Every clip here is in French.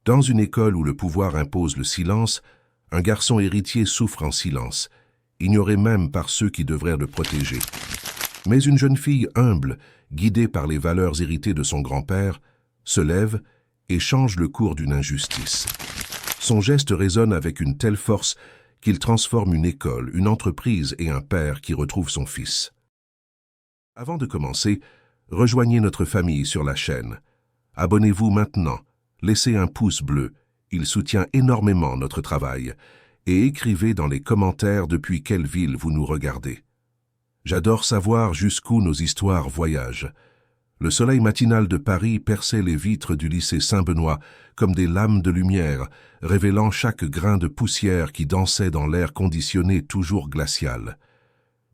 Dans une école où le pouvoir impose le silence, un garçon héritier souffre en silence, ignoré même par ceux qui devraient le protéger. Mais une jeune fille humble, guidée par les valeurs héritées de son grand-père, se lève et change le cours d'une injustice. Son geste résonne avec une telle force qu'il transforme une école, une entreprise et un père qui retrouve son fils. Avant de commencer, rejoignez notre famille sur la chaîne. Abonnez-vous maintenant, laissez un pouce bleu, il soutient énormément notre travail, et écrivez dans les commentaires depuis quelle ville vous nous regardez. J'adore savoir jusqu'où nos histoires voyagent. Le soleil matinal de Paris perçait les vitres du lycée Saint-Benoît comme des lames de lumière, révélant chaque grain de poussière qui dansait dans l'air conditionné toujours glacial.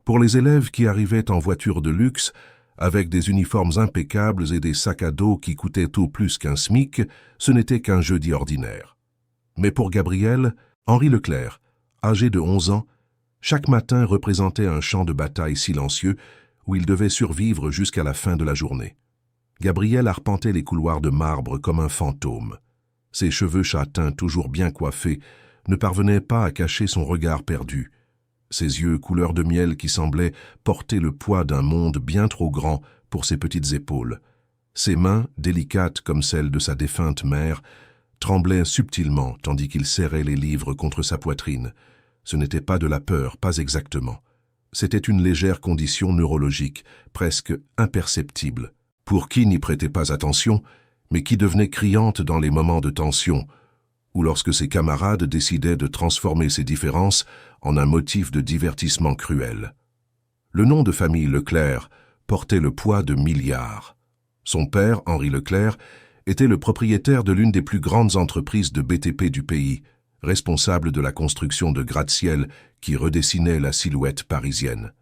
Pour les élèves qui arrivaient en voiture de luxe, avec des uniformes impeccables et des sacs à dos qui coûtaient au plus qu'un SMIC, ce n'était qu'un jeudi ordinaire. Mais pour Gabriel, Henri Leclerc, âgé de 11 ans, chaque matin représentait un champ de bataille silencieux où il devait survivre jusqu'à la fin de la journée. Gabriel arpentait les couloirs de marbre comme un fantôme. Ses cheveux châtains toujours bien coiffés ne parvenaient pas à cacher son regard perdu. Ses yeux couleur de miel qui semblaient porter le poids d'un monde bien trop grand pour ses petites épaules. Ses mains, délicates comme celles de sa défunte mère, tremblaient subtilement tandis qu'il serrait les livres contre sa poitrine. Ce n'était pas de la peur, pas exactement. C'était une légère condition neurologique, presque imperceptible, pour qui n'y prêtait pas attention, mais qui devenait criante dans les moments de tension, ou lorsque ses camarades décidaient de transformer ces différences en un motif de divertissement cruel. Le nom de famille Leclerc portait le poids de milliards. Son père, Henri Leclerc, était le propriétaire de l'une des plus grandes entreprises de BTP du pays, responsable de la construction de gratte-ciel qui redessinait la silhouette parisienne.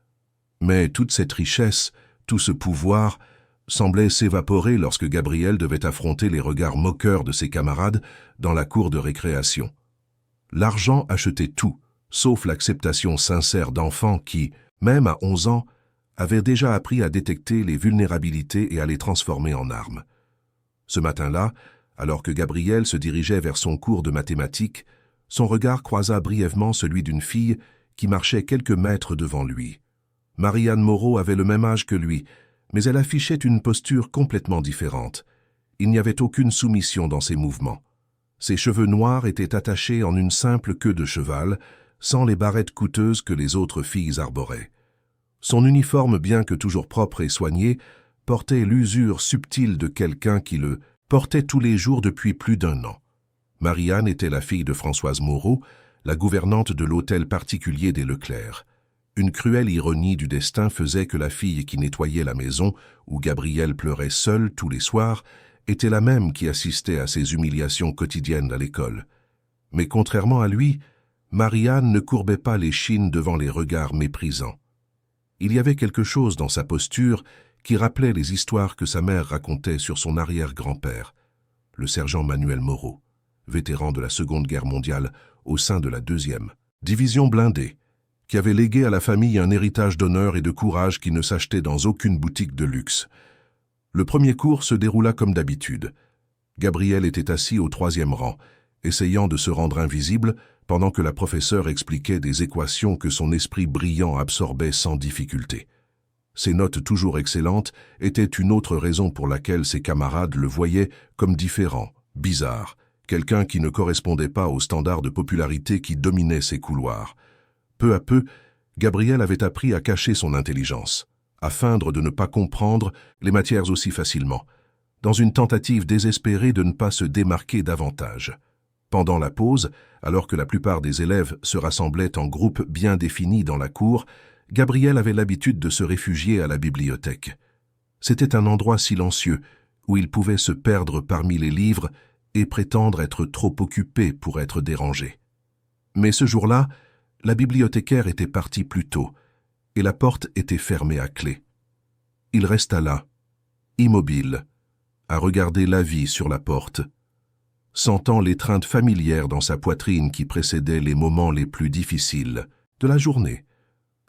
Mais toute cette richesse, tout ce pouvoir, semblait s'évaporer lorsque Gabriel devait affronter les regards moqueurs de ses camarades dans la cour de récréation. L'argent achetait tout, sauf l'acceptation sincère d'enfants qui, même à 11 ans, avaient déjà appris à détecter les vulnérabilités et à les transformer en armes. Ce matin-là, alors que Gabriel se dirigeait vers son cours de mathématiques, son regard croisa brièvement celui d'une fille qui marchait quelques mètres devant lui. Marianne Moreau avait le même âge que lui, mais elle affichait une posture complètement différente. Il n'y avait aucune soumission dans ses mouvements. Ses cheveux noirs étaient attachés en une simple queue de cheval, sans les barrettes coûteuses que les autres filles arboraient. Son uniforme, bien que toujours propre et soigné, portait l'usure subtile de quelqu'un qui le portait tous les jours depuis plus d'1 an. Marianne était la fille de Françoise Moreau, la gouvernante de l'hôtel particulier des Leclerc. Une cruelle ironie du destin faisait que la fille qui nettoyait la maison, où Gabriel pleurait seul tous les soirs, était la même qui assistait à ses humiliations quotidiennes à l'école. Mais contrairement à lui, Marianne ne courbait pas l'échine devant les regards méprisants. Il y avait quelque chose dans sa posture qui rappelait les histoires que sa mère racontait sur son arrière-grand-père, le sergent Manuel Moreau, vétéran de la Seconde Guerre mondiale au sein de la 2e division blindée, qui avait légué à la famille un héritage d'honneur et de courage qui ne s'achetait dans aucune boutique de luxe. Le premier cours se déroula comme d'habitude. Gabriel était assis au 3e rang, essayant de se rendre invisible pendant que la professeure expliquait des équations que son esprit brillant absorbait sans difficulté. Ses notes toujours excellentes étaient une autre raison pour laquelle ses camarades le voyaient comme différent, bizarre, quelqu'un qui ne correspondait pas aux standards de popularité qui dominaient ses couloirs. Peu à peu, Gabriel avait appris à cacher son intelligence, à feindre de ne pas comprendre les matières aussi facilement, dans une tentative désespérée de ne pas se démarquer davantage. Pendant la pause, alors que la plupart des élèves se rassemblaient en groupes bien définis dans la cour, Gabriel avait l'habitude de se réfugier à la bibliothèque. C'était un endroit silencieux où il pouvait se perdre parmi les livres et prétendre être trop occupé pour être dérangé. Mais ce jour-là, la bibliothécaire était partie plus tôt, et la porte était fermée à clé. Il resta là, immobile, à regarder la vie sur la porte, sentant l'étreinte familière dans sa poitrine qui précédait les moments les plus difficiles de la journée.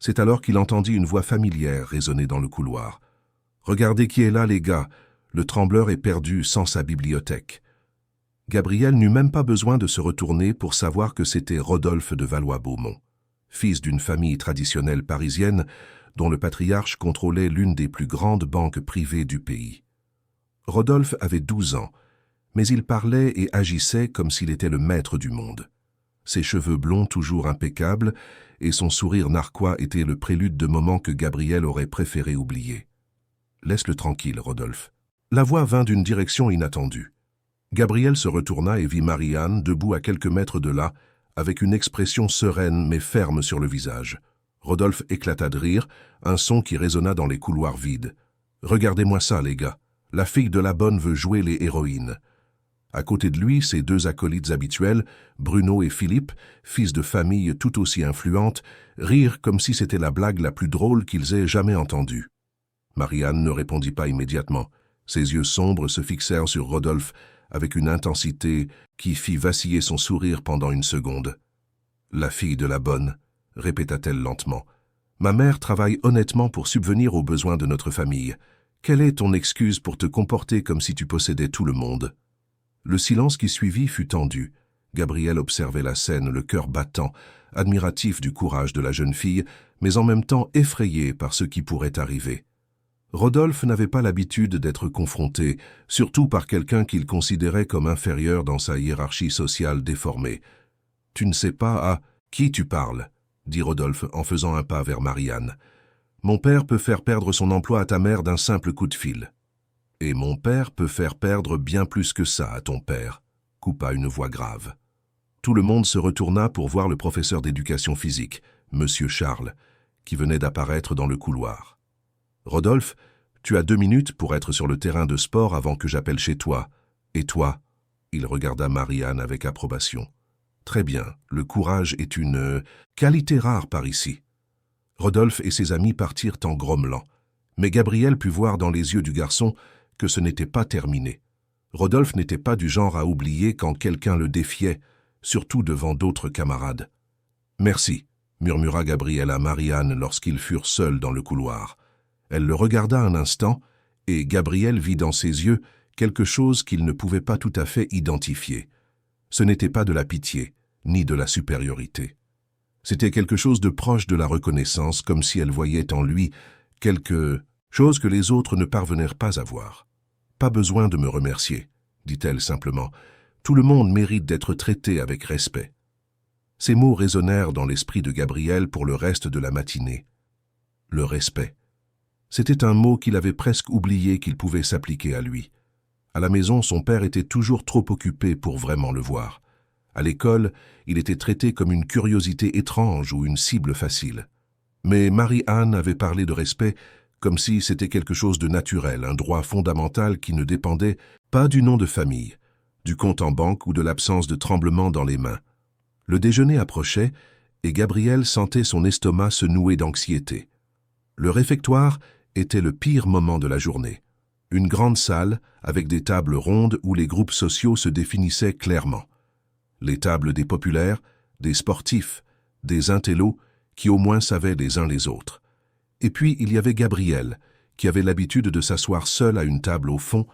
C'est alors qu'il entendit une voix familière résonner dans le couloir. « Regardez qui est là, les gars, le trembleur est perdu sans sa bibliothèque. » Gabriel n'eut même pas besoin de se retourner pour savoir que c'était Rodolphe de Valois-Beaumont, fils d'une famille traditionnelle parisienne dont le patriarche contrôlait l'une des plus grandes banques privées du pays. Rodolphe avait 12 ans, mais il parlait et agissait comme s'il était le maître du monde. Ses cheveux blonds toujours impeccables et son sourire narquois étaient le prélude de moments que Gabriel aurait préféré oublier. « Laisse-le tranquille, Rodolphe. » La voix vint d'une direction inattendue. Gabriel se retourna et vit Marie-Anne debout à quelques mètres de là, avec une expression sereine mais ferme sur le visage. Rodolphe éclata de rire, un son qui résonna dans les couloirs vides. « Regardez-moi ça, les gars. La fille de la bonne veut jouer les héroïnes. » À côté de lui, ses deux acolytes habituels, Bruno et Philippe, fils de famille tout aussi influentes, rirent comme si c'était la blague la plus drôle qu'ils aient jamais entendue. Marie-Anne ne répondit pas immédiatement. Ses yeux sombres se fixèrent sur Rodolphe avec une intensité qui fit vaciller son sourire pendant une seconde. « La fille de la bonne », répéta-t-elle lentement. « Ma mère travaille honnêtement pour subvenir aux besoins de notre famille. Quelle est ton excuse pour te comporter comme si tu possédais tout le monde ?» Le silence qui suivit fut tendu. Gabriel observait la scène, le cœur battant, admiratif du courage de la jeune fille, mais en même temps effrayé par ce qui pourrait arriver. Rodolphe n'avait pas l'habitude d'être confronté, surtout par quelqu'un qu'il considérait comme inférieur dans sa hiérarchie sociale déformée. « Tu ne sais pas à qui tu parles ?» dit Rodolphe en faisant un pas vers Marie-Anne. « Mon père peut faire perdre son emploi à ta mère d'un simple coup de fil. » « Et mon père peut faire perdre bien plus que ça à ton père », coupa une voix grave. Tout le monde se retourna pour voir le professeur d'éducation physique, Monsieur Charles, qui venait d'apparaître dans le couloir. « Rodolphe, tu as 2 minutes pour être sur le terrain de sport avant que j'appelle chez toi. Et toi ?» Il regarda Marie-Anne avec approbation. « Très bien, le courage est une qualité rare par ici. » Rodolphe et ses amis partirent en grommelant, mais Gabriel put voir dans les yeux du garçon que ce n'était pas terminé. Rodolphe n'était pas du genre à oublier quand quelqu'un le défiait, surtout devant d'autres camarades. « Merci », murmura Gabriel à Marie-Anne lorsqu'ils furent seuls dans le couloir. Elle le regarda un instant, et Gabriel vit dans ses yeux quelque chose qu'il ne pouvait pas tout à fait identifier. Ce n'était pas de la pitié, ni de la supériorité. C'était quelque chose de proche de la reconnaissance, comme si elle voyait en lui quelque chose que les autres ne parvenèrent pas à voir. « Pas besoin de me remercier, » dit-elle simplement. « Tout le monde mérite d'être traité avec respect. » Ces mots résonnèrent dans l'esprit de Gabriel pour le reste de la matinée. Le respect. C'était un mot qu'il avait presque oublié qu'il pouvait s'appliquer à lui. À la maison, son père était toujours trop occupé pour vraiment le voir. À l'école, il était traité comme une curiosité étrange ou une cible facile. Mais Marie-Anne avait parlé de respect comme si c'était quelque chose de naturel, un droit fondamental qui ne dépendait pas du nom de famille, du compte en banque ou de l'absence de tremblement dans les mains. Le déjeuner approchait et Gabriel sentait son estomac se nouer d'anxiété. Le réfectoire était le pire moment de la journée. Une grande salle avec des tables rondes où les groupes sociaux se définissaient clairement. Les tables des populaires, des sportifs, des intellos qui au moins savaient les uns les autres. Et puis il y avait Gabriel, qui avait l'habitude de s'asseoir seul à une table au fond,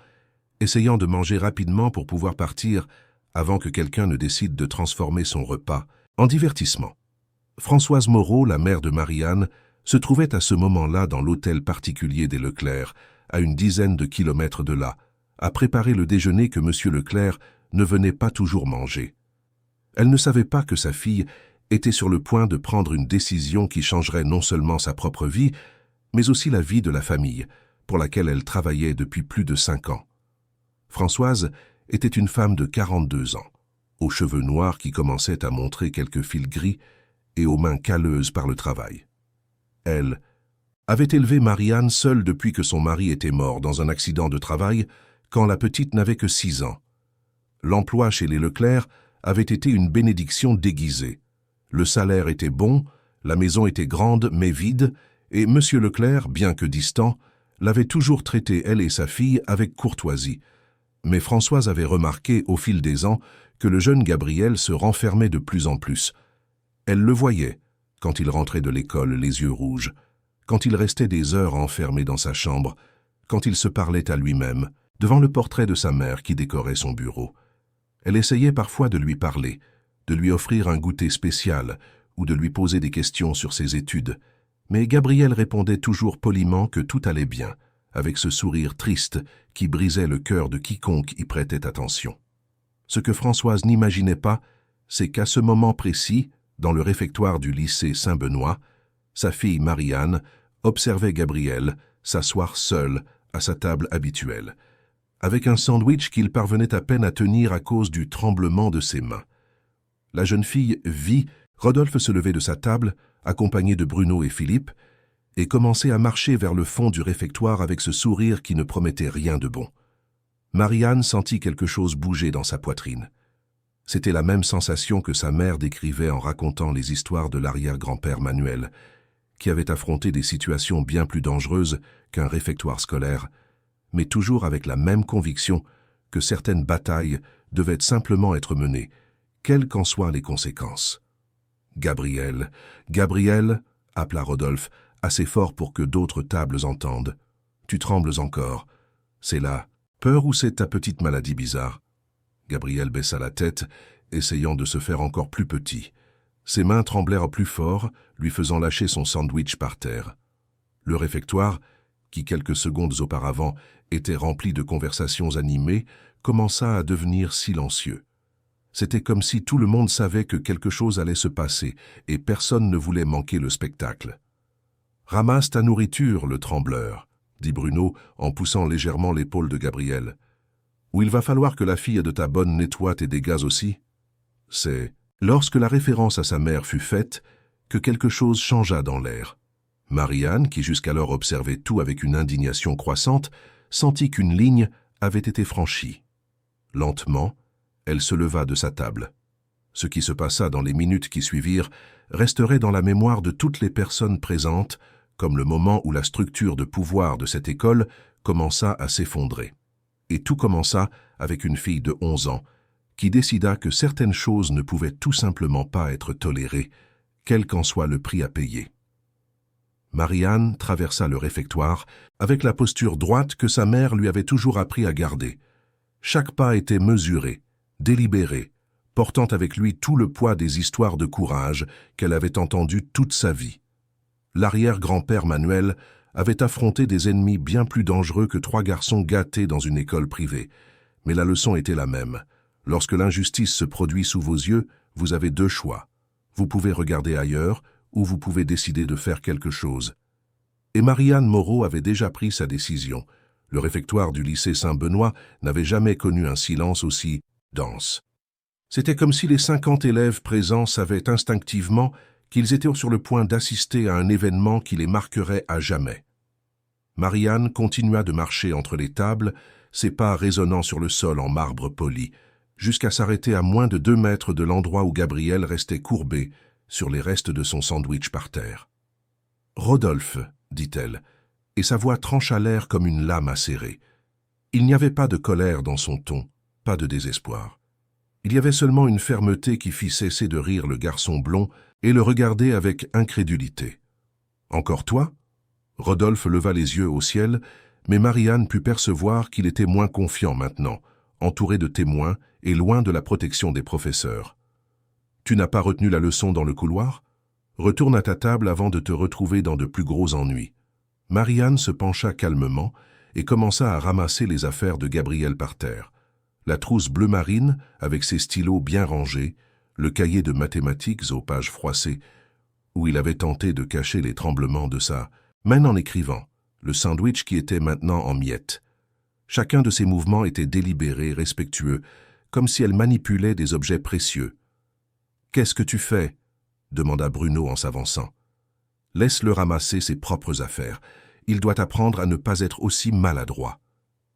essayant de manger rapidement pour pouvoir partir avant que quelqu'un ne décide de transformer son repas en divertissement. Françoise Moreau, la mère de Marie-Anne, se trouvait à ce moment-là dans l'hôtel particulier des Leclerc, à une dizaine de kilomètres de là, à préparer le déjeuner que M. Leclerc ne venait pas toujours manger. Elle ne savait pas que sa fille était sur le point de prendre une décision qui changerait non seulement sa propre vie, mais aussi la vie de la famille, pour laquelle elle travaillait depuis plus de 5 ans. Françoise était une femme de 42 ans, aux cheveux noirs qui commençaient à montrer quelques fils gris et aux mains calleuses par le travail. Elle avait élevé Marie-Anne seule depuis que son mari était mort dans un accident de travail quand la petite n'avait que 6 ans. L'emploi chez les Leclerc avait été une bénédiction déguisée. Le salaire était bon, la maison était grande mais vide, et M. Leclerc, bien que distant, l'avait toujours traitée, elle et sa fille, avec courtoisie. Mais Françoise avait remarqué, au fil des ans, que le jeune Gabriel se renfermait de plus en plus. Elle le voyait, quand il rentrait de l'école les yeux rouges, quand il restait des heures enfermé dans sa chambre, quand il se parlait à lui-même, devant le portrait de sa mère qui décorait son bureau. Elle essayait parfois de lui parler, de lui offrir un goûter spécial ou de lui poser des questions sur ses études, mais Gabriel répondait toujours poliment que tout allait bien, avec ce sourire triste qui brisait le cœur de quiconque y prêtait attention. Ce que Françoise n'imaginait pas, c'est qu'à ce moment précis, dans le réfectoire du lycée Saint-Benoît, sa fille Marianne observait Gabriel s'asseoir seul à sa table habituelle, avec un sandwich qu'il parvenait à peine à tenir à cause du tremblement de ses mains. La jeune fille vit Rodolphe se lever de sa table, accompagné de Bruno et Philippe, et commencer à marcher vers le fond du réfectoire avec ce sourire qui ne promettait rien de bon. Marianne sentit quelque chose bouger dans sa poitrine. C'était la même sensation que sa mère décrivait en racontant les histoires de l'arrière-grand-père Manuel, qui avait affronté des situations bien plus dangereuses qu'un réfectoire scolaire, mais toujours avec la même conviction que certaines batailles devaient simplement être menées, quelles qu'en soient les conséquences. « Gabriel, Gabriel !» appela Rodolphe, assez fort pour que d'autres tables entendent. « Tu trembles encore. C'est la peur ou c'est ta petite maladie bizarre ?» Gabriel baissa la tête, essayant de se faire encore plus petit. Ses mains tremblèrent plus fort, lui faisant lâcher son sandwich par terre. Le réfectoire, qui quelques secondes auparavant était rempli de conversations animées, commença à devenir silencieux. C'était comme si tout le monde savait que quelque chose allait se passer et personne ne voulait manquer le spectacle. « Ramasse ta nourriture, le trembleur », dit Bruno en poussant légèrement l'épaule de Gabriel. « Ou il va falloir que la fille de ta bonne nettoie tes dégâts aussi ?» C'est lorsque la référence à sa mère fut faite que quelque chose changea dans l'air. Marianne, qui jusqu'alors observait tout avec une indignation croissante, sentit qu'une ligne avait été franchie. Lentement, elle se leva de sa table. Ce qui se passa dans les minutes qui suivirent resterait dans la mémoire de toutes les personnes présentes, comme le moment où la structure de pouvoir de cette école commença à s'effondrer. Et tout commença avec une fille de 11 ans, qui décida que certaines choses ne pouvaient tout simplement pas être tolérées, quel qu'en soit le prix à payer. Marianne traversa le réfectoire avec la posture droite que sa mère lui avait toujours appris à garder. Chaque pas était mesuré, délibéré, portant avec lui tout le poids des histoires de courage qu'elle avait entendues toute sa vie. L'arrière-grand-père Manuel avait affronté des ennemis bien plus dangereux que 3 garçons gâtés dans une école privée, mais la leçon était la même. Lorsque l'injustice se produit sous vos yeux, vous avez 2 choix. Vous pouvez regarder ailleurs, ou vous pouvez décider de faire quelque chose. Et Marianne Moreau avait déjà pris sa décision. Le réfectoire du lycée Saint-Benoît n'avait jamais connu un silence aussi dense. C'était comme si les 50 élèves présents savaient instinctivement qu'ils étaient sur le point d'assister à un événement qui les marquerait à jamais. Marianne continua de marcher entre les tables, ses pas résonnant sur le sol en marbre poli, jusqu'à s'arrêter à moins de 2 mètres de l'endroit où Gabriel restait courbé sur les restes de son sandwich par terre. « Rodolphe », dit-elle, et sa voix trancha l'air comme une lame acérée. Il n'y avait pas de colère dans son ton, pas de désespoir. Il y avait seulement une fermeté qui fit cesser de rire le garçon blond et le regarder avec incrédulité. « Encore toi ?» Rodolphe leva les yeux au ciel, mais Marianne put percevoir qu'il était moins confiant maintenant, entouré de témoins et loin de la protection des professeurs. « Tu n'as pas retenu la leçon dans le couloir ? Retourne à ta table avant de te retrouver dans de plus gros ennuis. » Marianne se pencha calmement et commença à ramasser les affaires de Gabriel par terre. La trousse bleu marine, avec ses stylos bien rangés, le cahier de mathématiques aux pages froissées, où il avait tenté de cacher les tremblements de sa main en écrivant, le sandwich qui était maintenant en miettes. Chacun de ses mouvements était délibéré, respectueux, comme si elle manipulait des objets précieux. « Qu'est-ce que tu fais ?» demanda Bruno en s'avançant. « Laisse-le ramasser ses propres affaires. Il doit apprendre à ne pas être aussi maladroit. »«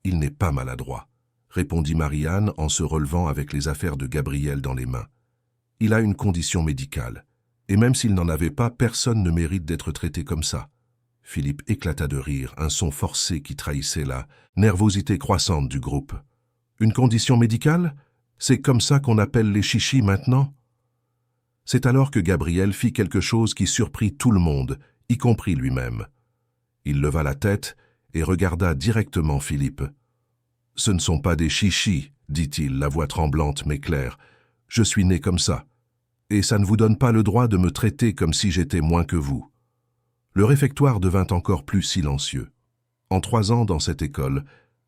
Il n'est pas maladroit, » répondit Marianne en se relevant avec les affaires de Gabriel dans les mains. « Il a une condition médicale, et même s'il n'en avait pas, personne ne mérite d'être traité comme ça. » Philippe éclata de rire, un son forcé qui trahissait la nervosité croissante du groupe. « Une condition médicale ? C'est comme ça qu'on appelle les chichis maintenant ?» C'est alors que Gabriel fit quelque chose qui surprit tout le monde, y compris lui-même. Il leva la tête et regarda directement Philippe. « Ce ne sont pas des chichis, » dit-il, la voix tremblante mais claire. « Je suis né comme ça. Et ça ne vous donne pas le droit de me traiter comme si j'étais moins que vous. » Le réfectoire devint encore plus silencieux. En 3 ans dans cette école,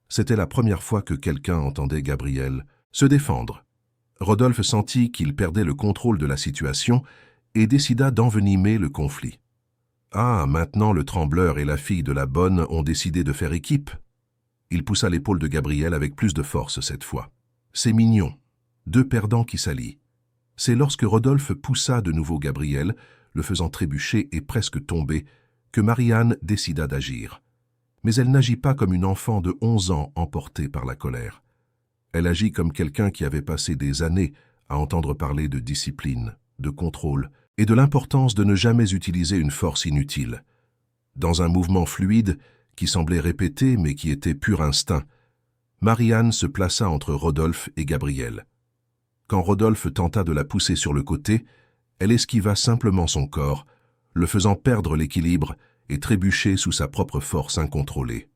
c'était la première fois que quelqu'un entendait Gabriel se défendre. Rodolphe sentit qu'il perdait le contrôle de la situation et décida d'envenimer le conflit. « Ah, maintenant le trembleur et la fille de la bonne ont décidé de faire équipe. » Il poussa l'épaule de Gabriel avec plus de force cette fois. « C'est mignon. 2 perdants qui s'allient. » C'est lorsque Rodolphe poussa de nouveau Gabriel, le faisant trébucher et presque tomber, que Marie-Anne décida d'agir. Mais elle n'agit pas comme une enfant de 11 ans emportée par la colère. Elle agit comme quelqu'un qui avait passé des années à entendre parler de discipline, de contrôle et de l'importance de ne jamais utiliser une force inutile. Dans un mouvement fluide, qui semblait répété mais qui était pur instinct, Marie-Anne se plaça entre Rodolphe et Gabriel. Quand Rodolphe tenta de la pousser sur le côté, elle esquiva simplement son corps, le faisant perdre l'équilibre et trébucher sous sa propre force incontrôlée.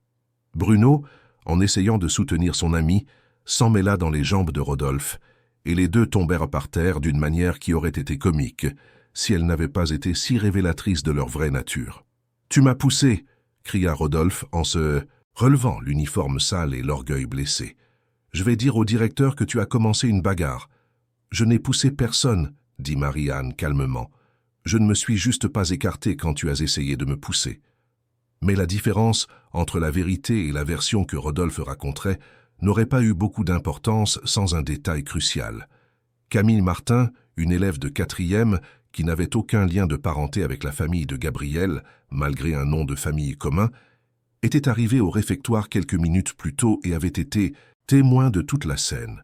Bruno, en essayant de soutenir son ami, s'emmêla dans les jambes de Rodolphe, et les deux tombèrent par terre d'une manière qui aurait été comique, si elle n'avait pas été si révélatrice de leur vraie nature. « Tu m'as poussé !» cria Rodolphe en se relevant l'uniforme sale et l'orgueil blessé. « Je vais dire au directeur que tu as commencé une bagarre. »« Je n'ai poussé personne, » dit Marie-Anne calmement. « Je ne me suis juste pas écarté quand tu as essayé de me pousser. » Mais la différence entre la vérité et la version que Rodolphe raconterait n'aurait pas eu beaucoup d'importance sans un détail crucial. Camille Martin, une élève de 4e, qui n'avait aucun lien de parenté avec la famille de Gabriel, malgré un nom de famille commun, était arrivée au réfectoire quelques minutes plus tôt et avait été témoin de toute la scène.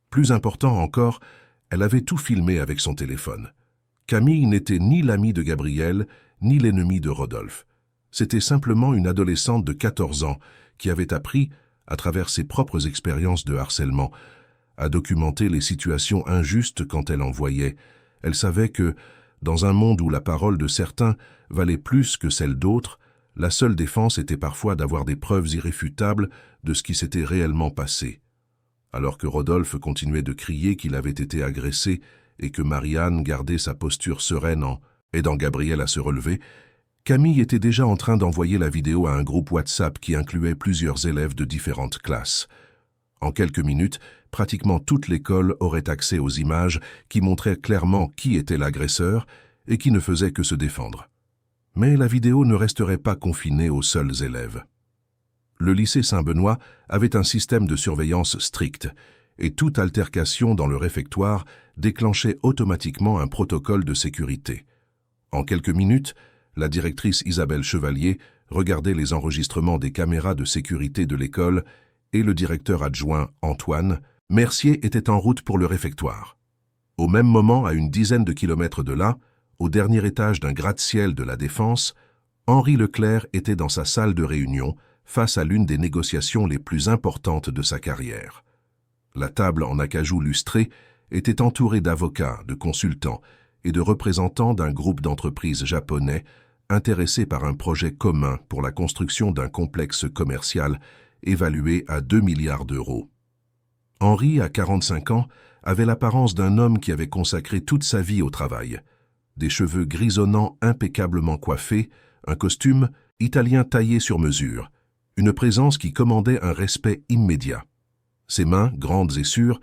Plus important encore, elle avait tout filmé avec son téléphone. Camille n'était ni l'amie de Gabriel, ni l'ennemi de Rodolphe. C'était simplement une adolescente de 14 ans qui avait appris, à travers ses propres expériences de harcèlement, à documenter les situations injustes quand elle en voyait. Elle savait que, dans un monde où la parole de certains valait plus que celle d'autres, la seule défense était parfois d'avoir des preuves irréfutables de ce qui s'était réellement passé. Alors que Rodolphe continuait de crier qu'il avait été agressé et que Marie-Anne gardait sa posture sereine en aidant Gabriel à se relever, Camille était déjà en train d'envoyer la vidéo à un groupe WhatsApp qui incluait plusieurs élèves de différentes classes. En quelques minutes, pratiquement toute l'école aurait accès aux images qui montraient clairement qui était l'agresseur et qui ne faisait que se défendre. Mais la vidéo ne resterait pas confinée aux seuls élèves. Le lycée Saint-Benoît avait un système de surveillance strict et toute altercation dans le réfectoire déclenchait automatiquement un protocole de sécurité. En quelques minutes, la directrice Isabelle Chevalier regardait les enregistrements des caméras de sécurité de l'école et le directeur adjoint, Antoine Mercier, était en route pour le réfectoire. Au même moment, à une dizaine de kilomètres de là, au dernier étage d'un gratte-ciel de la Défense, Henri Leclerc était dans sa salle de réunion face à l'une des négociations les plus importantes de sa carrière. La table en acajou lustré était entourée d'avocats, de consultants et de représentants d'un groupe d'entreprises japonais intéressés par un projet commun pour la construction d'un complexe commercial évalué à 2 milliards d'euros. Henri, à 45 ans, avait l'apparence d'un homme qui avait consacré toute sa vie au travail. Des cheveux grisonnants impeccablement coiffés, un costume italien taillé sur mesure, une présence qui commandait un respect immédiat. Ses mains, grandes et sûres,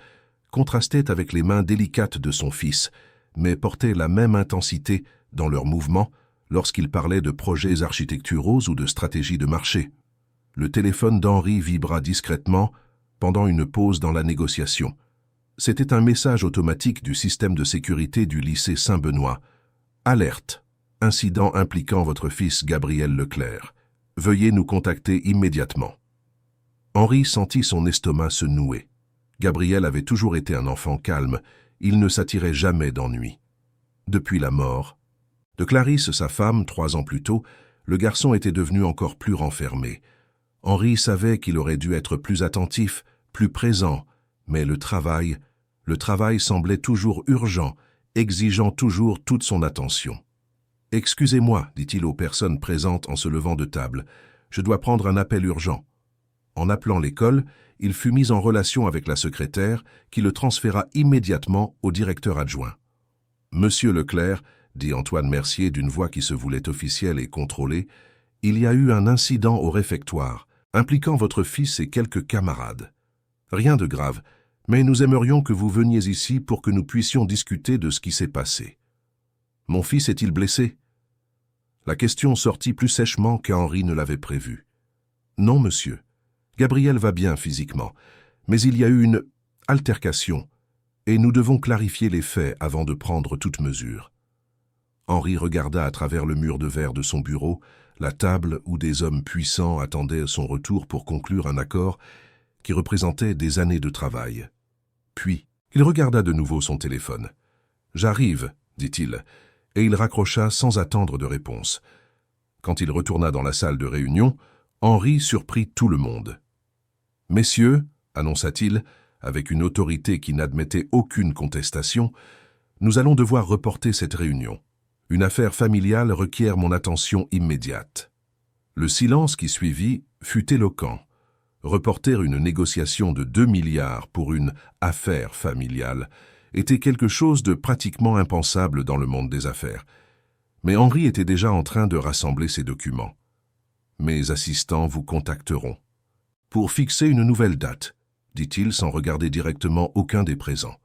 contrastaient avec les mains délicates de son fils, mais portaient la même intensité dans leurs mouvements lorsqu'il parlait de projets architecturaux ou de stratégies de marché. Le téléphone d'Henri vibra discrètement pendant une pause dans la négociation. C'était un message automatique du système de sécurité du lycée Saint-Benoît. « Alerte. Incident impliquant votre fils Gabriel Leclerc. Veuillez nous contacter immédiatement. » Henri sentit son estomac se nouer. Gabriel avait toujours été un enfant calme. Il ne s'attirait jamais d'ennui. Depuis la mort de Clarisse, sa femme, 3 ans plus tôt, le garçon était devenu encore plus renfermé. Henri savait qu'il aurait dû être plus attentif, plus présent, mais le travail semblait toujours urgent, exigeant toujours toute son attention. « Excusez-moi, dit-il aux personnes présentes en se levant de table, je dois prendre un appel urgent. » En appelant l'école, il fut mis en relation avec la secrétaire qui le transféra immédiatement au directeur adjoint. « Monsieur Leclerc, dit Antoine Mercier d'une voix qui se voulait officielle et contrôlée, il y a eu un incident au réfectoire, impliquant votre fils et quelques camarades. Rien de grave, mais nous aimerions que vous veniez ici pour que nous puissions discuter de ce qui s'est passé. Mon fils est-il blessé ?» La question sortit plus sèchement qu'Henri ne l'avait prévu. « Non, monsieur. Gabriel va bien physiquement, mais il y a eu une altercation, et nous devons clarifier les faits avant de prendre toute mesure. » Henri regarda à travers le mur de verre de son bureau, la table où des hommes puissants attendaient son retour pour conclure un accord qui représentait des années de travail. Puis, il regarda de nouveau son téléphone. « J'arrive, dit-il, et il raccrocha sans attendre de réponse. Quand il retourna dans la salle de réunion, Henri surprit tout le monde. « Messieurs, annonça-t-il, avec une autorité qui n'admettait aucune contestation, nous allons devoir reporter cette réunion. Une affaire familiale requiert mon attention immédiate. » Le silence qui suivit fut éloquent. Reporter une négociation de 2 milliards pour une affaire familiale était quelque chose de pratiquement impensable dans le monde des affaires. Mais Henri était déjà en train de rassembler ses documents. « Mes assistants vous contacteront. » « Pour fixer une nouvelle date, » dit-il sans regarder directement aucun des présents.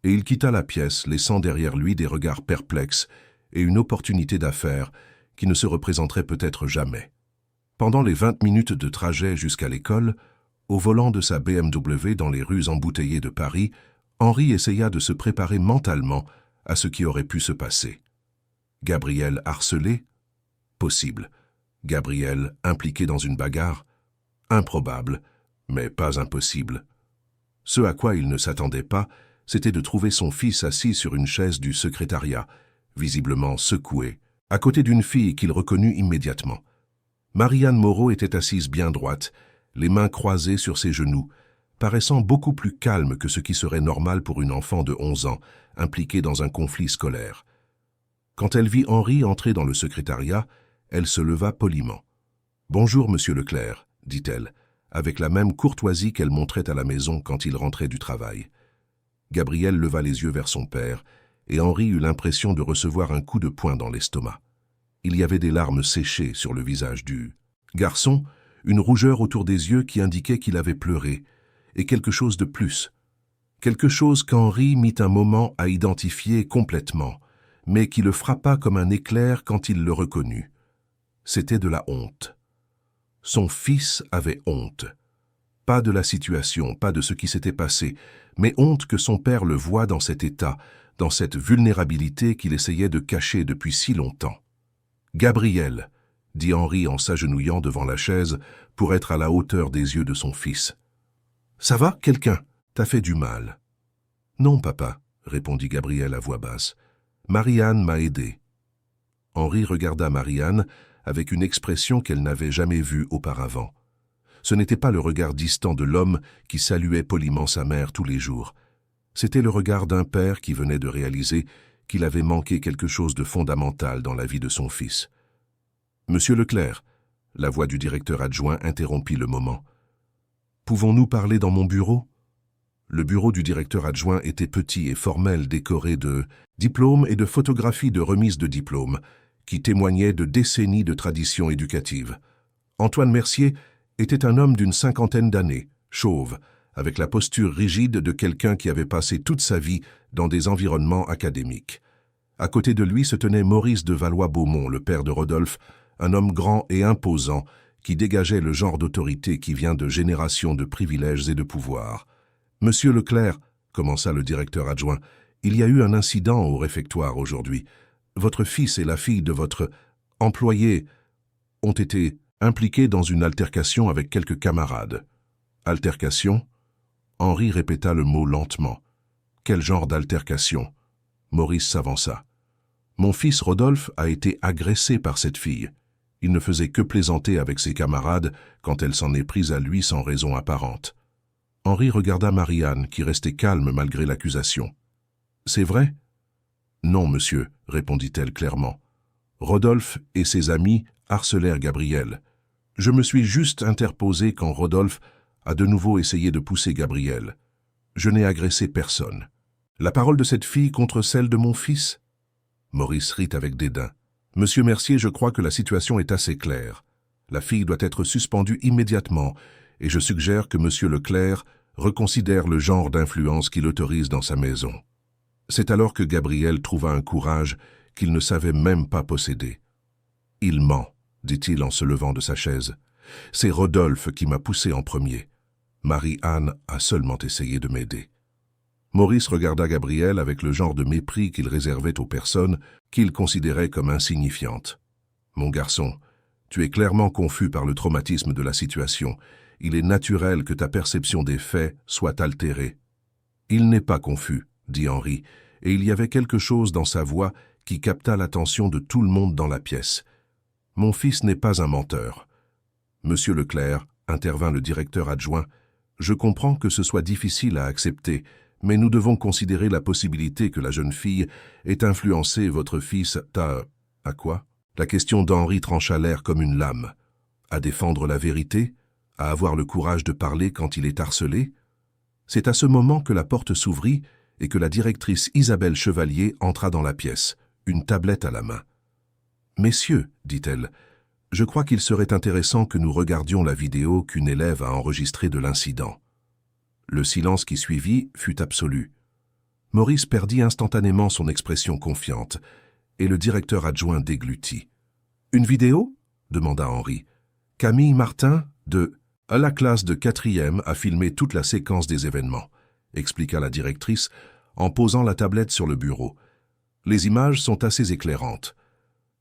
Et il quitta la pièce, laissant derrière lui des regards perplexes et une opportunité d'affaires qui ne se représenterait peut-être jamais. Pendant les 20 minutes de trajet jusqu'à l'école, au volant de sa BMW dans les rues embouteillées de Paris, Henri essaya de se préparer mentalement à ce qui aurait pu se passer. Gabriel harcelé? Possible. Gabriel impliqué dans une bagarre? Improbable, mais pas impossible. Ce à quoi il ne s'attendait pas, c'était de trouver son fils assis sur une chaise du secrétariat, visiblement secoué, à côté d'une fille qu'il reconnut immédiatement. Marianne Moreau était assise bien droite, les mains croisées sur ses genoux, paraissant beaucoup plus calme que ce qui serait normal pour une enfant de 11 ans, impliquée dans un conflit scolaire. Quand elle vit Henri entrer dans le secrétariat, elle se leva poliment. « Bonjour, monsieur Leclerc », dit-elle, avec la même courtoisie qu'elle montrait à la maison quand il rentrait du travail. Gabriel leva les yeux vers son père, et Henri eut l'impression de recevoir un coup de poing dans l'estomac. Il y avait des larmes séchées sur le visage du garçon, une rougeur autour des yeux qui indiquait qu'il avait pleuré, et quelque chose de plus. Quelque chose qu'Henri mit un moment à identifier complètement, mais qui le frappa comme un éclair quand il le reconnut. C'était de la honte. Son fils avait honte. Pas de la situation, pas de ce qui s'était passé, mais honte que son père le voie dans cet état, dans cette vulnérabilité qu'il essayait de cacher depuis si longtemps. « Gabriel », dit Henri en s'agenouillant devant la chaise pour être à la hauteur des yeux de son fils. « Ça va, quelqu'un? T'as fait du mal. »« Non, papa, » répondit Gabriel à voix basse. « Marianne m'a aidé. » Henri regarda Marianne avec une expression qu'elle n'avait jamais vue auparavant. Ce n'était pas le regard distant de l'homme qui saluait poliment sa mère tous les jours. C'était le regard d'un père qui venait de réaliser qu'il avait manqué quelque chose de fondamental dans la vie de son fils. « Monsieur Leclerc », la voix du directeur adjoint interrompit le moment. « Pouvons-nous parler dans mon bureau ?» Le bureau du directeur adjoint était petit et formel, décoré de diplômes et de photographies de remise de diplômes, qui témoignaient de décennies de traditions éducatives. Antoine Mercier était un homme d'une 50aine d'années, chauve, avec la posture rigide de quelqu'un qui avait passé toute sa vie dans des environnements académiques. À côté de lui se tenait Maurice de Valois-Beaumont, le père de Rodolphe, un homme grand et imposant qui dégageait le genre d'autorité qui vient de générations de privilèges et de pouvoirs. « Monsieur Leclerc, » commença le directeur adjoint, « il y a eu un incident au réfectoire aujourd'hui. Votre fils et la fille de votre employé ont été impliqués dans une altercation avec quelques camarades. » « Altercation ?» Henri répéta le mot lentement. « Quel genre d'altercation ?» Maurice s'avança. « Mon fils Rodolphe a été agressé par cette fille. Il ne faisait que plaisanter avec ses camarades quand elle s'en est prise à lui sans raison apparente. » Henri regarda Marianne, qui restait calme malgré l'accusation. « C'est vrai ?»« Non, monsieur, » répondit-elle clairement. « Rodolphe et ses amis harcelèrent Gabriel. Je me suis juste interposé quand Rodolphe a de nouveau essayé de pousser Gabriel. Je n'ai agressé personne. La parole de cette fille contre celle de mon fils? Maurice rit avec dédain. Monsieur Mercier, je crois que la situation est assez claire. La fille doit être suspendue immédiatement, et je suggère que Monsieur Leclerc reconsidère le genre d'influence qu'il autorise dans sa maison. C'est alors que Gabriel trouva un courage qu'il ne savait même pas posséder. « Il ment », dit-il en se levant de sa chaise. « C'est Rodolphe qui m'a poussé en premier. Marie-Anne a seulement essayé de m'aider. » Maurice regarda Gabriel avec le genre de mépris qu'il réservait aux personnes qu'il considérait comme insignifiantes. « Mon garçon, tu es clairement confus par le traumatisme de la situation. Il est naturel que ta perception des faits soit altérée. »« Il n'est pas confus, » dit Henri, et il y avait quelque chose dans sa voix qui capta l'attention de tout le monde dans la pièce. « Mon fils n'est pas un menteur. » « Monsieur Leclerc, » intervint le directeur adjoint, « je comprends que ce soit difficile à accepter, mais nous devons considérer la possibilité que la jeune fille ait influencé votre fils à quoi? » La question d'Henri trancha l'air comme une lame. À défendre la vérité? À avoir le courage de parler quand il est harcelé? C'est à ce moment que la porte s'ouvrit et que la directrice Isabelle Chevalier entra dans la pièce, une tablette à la main. « Messieurs, dit-elle, je crois qu'il serait intéressant que nous regardions la vidéo qu'une élève a enregistrée de l'incident. » Le silence qui suivit fut absolu. Maurice perdit instantanément son expression confiante, et le directeur adjoint déglutit. « Une vidéo ?» demanda Henri. « Camille Martin, la classe de 4e a filmé toute la séquence des événements, » expliqua la directrice en posant la tablette sur le bureau. « Les images sont assez éclairantes. »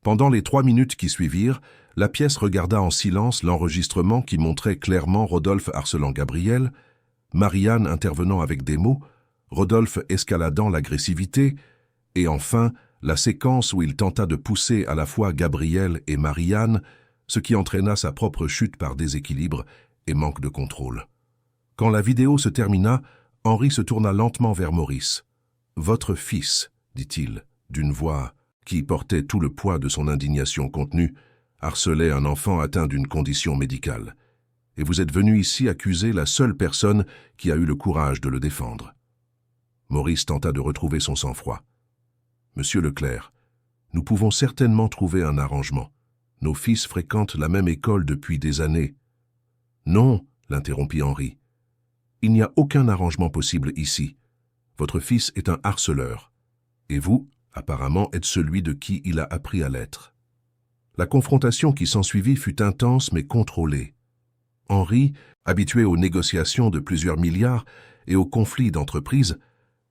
Pendant les 3 minutes qui suivirent, la pièce regarda en silence l'enregistrement qui montrait clairement Rodolphe harcelant Gabriel, Marie-Anne intervenant avec des mots, Rodolphe escaladant l'agressivité, et enfin la séquence où il tenta de pousser à la fois Gabriel et Marie-Anne, ce qui entraîna sa propre chute par déséquilibre et manque de contrôle. Quand la vidéo se termina, Henri se tourna lentement vers Maurice. « Votre fils, dit-il, d'une voix qui portait tout le poids de son indignation contenue, harcelait un enfant atteint d'une condition médicale. Et vous êtes venu ici accuser la seule personne qui a eu le courage de le défendre. » Maurice tenta de retrouver son sang-froid. « Monsieur Leclerc, nous pouvons certainement trouver un arrangement. Nos fils fréquentent la même école depuis des années. »« Non, » l'interrompit Henri. « Il n'y a aucun arrangement possible ici. Votre fils est un harceleur. Et vous, apparemment, êtes celui de qui il a appris à l'être. » La confrontation qui s'ensuivit fut intense mais contrôlée. Henri, habitué aux négociations de plusieurs milliards et aux conflits d'entreprise,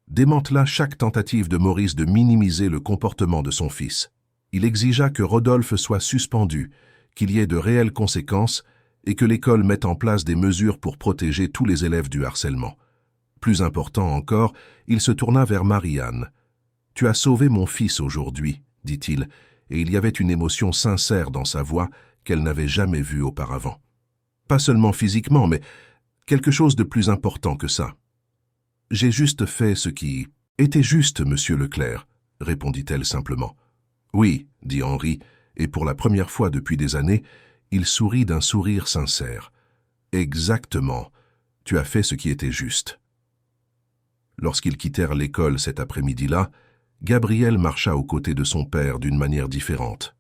démantela chaque tentative de Maurice de minimiser le comportement de son fils. Il exigea que Rodolphe soit suspendu, qu'il y ait de réelles conséquences et que l'école mette en place des mesures pour protéger tous les élèves du harcèlement. Plus important encore, il se tourna vers Marie-Anne. « Tu as sauvé mon fils aujourd'hui, » dit-il, et il y avait une émotion sincère dans sa voix qu'elle n'avait jamais vue auparavant. Pas seulement physiquement, mais quelque chose de plus important que ça. « J'ai juste fait ce qui était juste, monsieur Leclerc, » répondit-elle simplement. « Oui, » dit Henri, et pour la première fois depuis des années, il sourit d'un sourire sincère. « Exactement, tu as fait ce qui était juste. » Lorsqu'ils quittèrent l'école cet après-midi-là, Gabriel marcha aux côtés de son père d'une manière différente.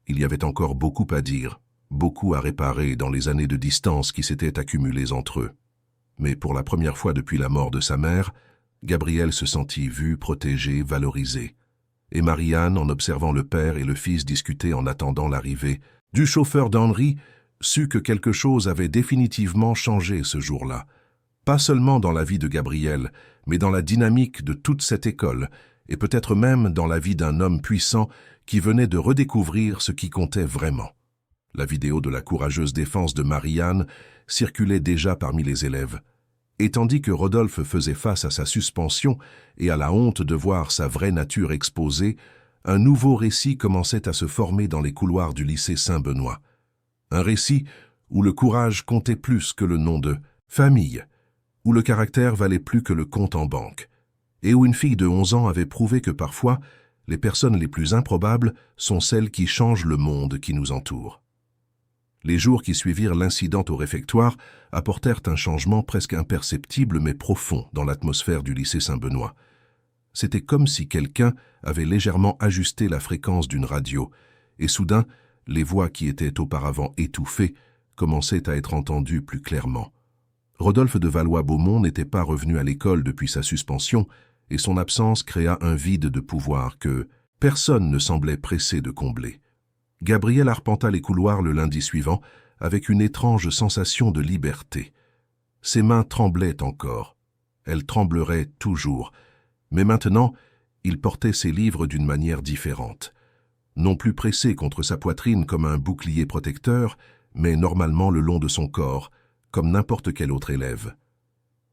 Il y avait encore beaucoup à dire, beaucoup à réparer dans les années de distance qui s'étaient accumulées entre eux. Mais pour la première fois depuis la mort de sa mère, Gabriel se sentit vu, protégé, valorisé. Et Marie-Anne, en observant le père et le fils discuter en attendant l'arrivée du chauffeur d'Henri, sut que quelque chose avait définitivement changé ce jour-là. Pas seulement dans la vie de Gabriel, mais dans la dynamique de toute cette école, et peut-être même dans la vie d'un homme puissant qui venait de redécouvrir ce qui comptait vraiment. La vidéo de la courageuse défense de Marie-Anne circulait déjà parmi les élèves. Et tandis que Rodolphe faisait face à sa suspension et à la honte de voir sa vraie nature exposée, un nouveau récit commençait à se former dans les couloirs du lycée Saint-Benoît. Un récit où le courage comptait plus que le nom de famille, où le caractère valait plus que le compte en banque, et où une fille de 11 ans avait prouvé que parfois, les personnes les plus improbables sont celles qui changent le monde qui nous entoure. Les jours qui suivirent l'incident au réfectoire apportèrent un changement presque imperceptible mais profond dans l'atmosphère du lycée Saint-Benoît. C'était comme si quelqu'un avait légèrement ajusté la fréquence d'une radio, et soudain, les voix qui étaient auparavant étouffées commençaient à être entendues plus clairement. Rodolphe de Valois-Beaumont n'était pas revenu à l'école depuis sa suspension, et son absence créa un vide de pouvoir que personne ne semblait pressé de combler. Gabriel arpenta les couloirs le lundi suivant avec une étrange sensation de liberté. Ses mains tremblaient encore. Elles trembleraient toujours. Mais maintenant, il portait ses livres d'une manière différente. Non plus pressé contre sa poitrine comme un bouclier protecteur, mais normalement le long de son corps, comme n'importe quel autre élève.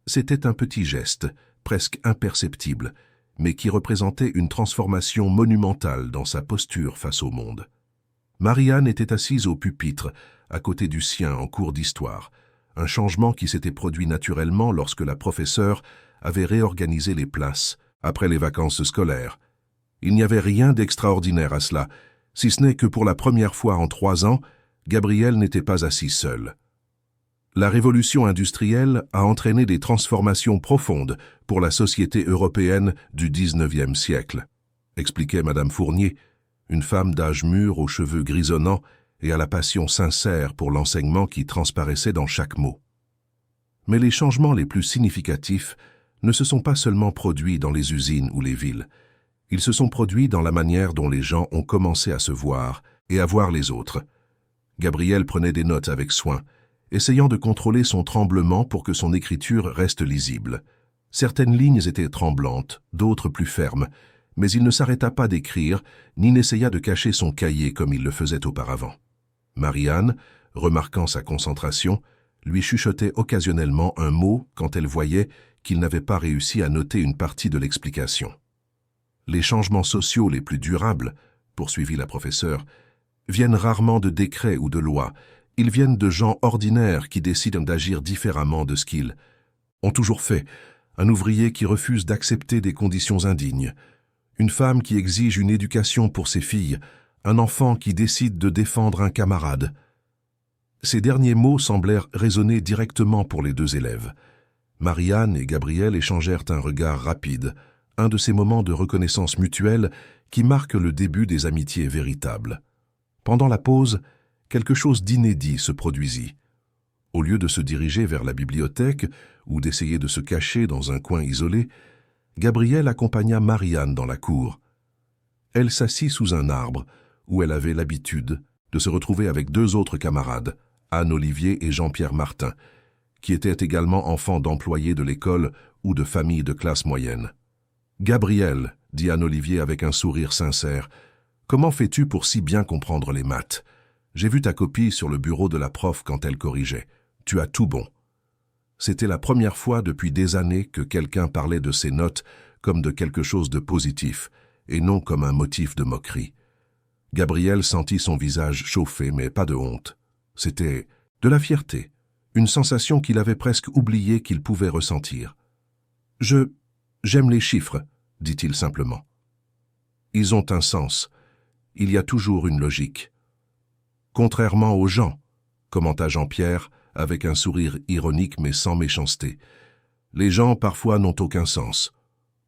C'était un petit geste, presque imperceptible, mais qui représentait une transformation monumentale dans sa posture face au monde. Marianne était assise au pupitre, à côté du sien en cours d'histoire, un changement qui s'était produit naturellement lorsque la professeure avait réorganisé les places après les vacances scolaires. Il n'y avait rien d'extraordinaire à cela, si ce n'est que pour la première fois en 3 ans, Gabriel n'était pas assis seul. La révolution industrielle a entraîné des transformations profondes pour la société européenne du XIXe siècle, expliquait Madame Fournier, une femme d'âge mûr aux cheveux grisonnants et à la passion sincère pour l'enseignement qui transparaissait dans chaque mot. Mais les changements les plus significatifs ne se sont pas seulement produits dans les usines ou les villes. Ils se sont produits dans la manière dont les gens ont commencé à se voir et à voir les autres. Gabriel prenait des notes avec soin, essayant de contrôler son tremblement pour que son écriture reste lisible. Certaines lignes étaient tremblantes, d'autres plus fermes, mais il ne s'arrêta pas d'écrire, ni n'essaya de cacher son cahier comme il le faisait auparavant. Marianne, remarquant sa concentration, lui chuchotait occasionnellement un mot quand elle voyait qu'il n'avait pas réussi à noter une partie de l'explication. Les changements sociaux les plus durables, poursuivit la professeure, viennent rarement de décrets ou de lois. Ils viennent de gens ordinaires qui décident d'agir différemment de ce qu'ils ont toujours fait. Un ouvrier qui refuse d'accepter des conditions indignes. Une femme qui exige une éducation pour ses filles. Un enfant qui décide de défendre un camarade. Ces derniers mots semblèrent résonner directement pour les 2 élèves. Marianne et Gabriel échangèrent un regard rapide, un de ces moments de reconnaissance mutuelle qui marquent le début des amitiés véritables. Pendant la pause, quelque chose d'inédit se produisit. Au lieu de se diriger vers la bibliothèque ou d'essayer de se cacher dans un coin isolé, Gabriel accompagna Marianne dans la cour. Elle s'assit sous un arbre où elle avait l'habitude de se retrouver avec 2 autres camarades, Anne-Olivier et Jean-Pierre Martin, qui étaient également enfants d'employés de l'école ou de familles de classe moyenne. « Gabriel, dit Anne-Olivier avec un sourire sincère, comment fais-tu pour si bien comprendre les maths ? J'ai vu ta copie sur le bureau de la prof quand elle corrigeait. Tu as tout bon. » C'était la première fois depuis des années que quelqu'un parlait de ses notes comme de quelque chose de positif, et non comme un motif de moquerie. Gabriel sentit son visage chauffer, mais pas de honte. C'était de la fierté, une sensation qu'il avait presque oublié qu'il pouvait ressentir. « J'aime les chiffres, dit-il simplement. Ils ont un sens. Il y a toujours une logique. Contrairement aux gens, commenta Jean-Pierre, avec un sourire ironique mais sans méchanceté. Les gens parfois n'ont aucun sens.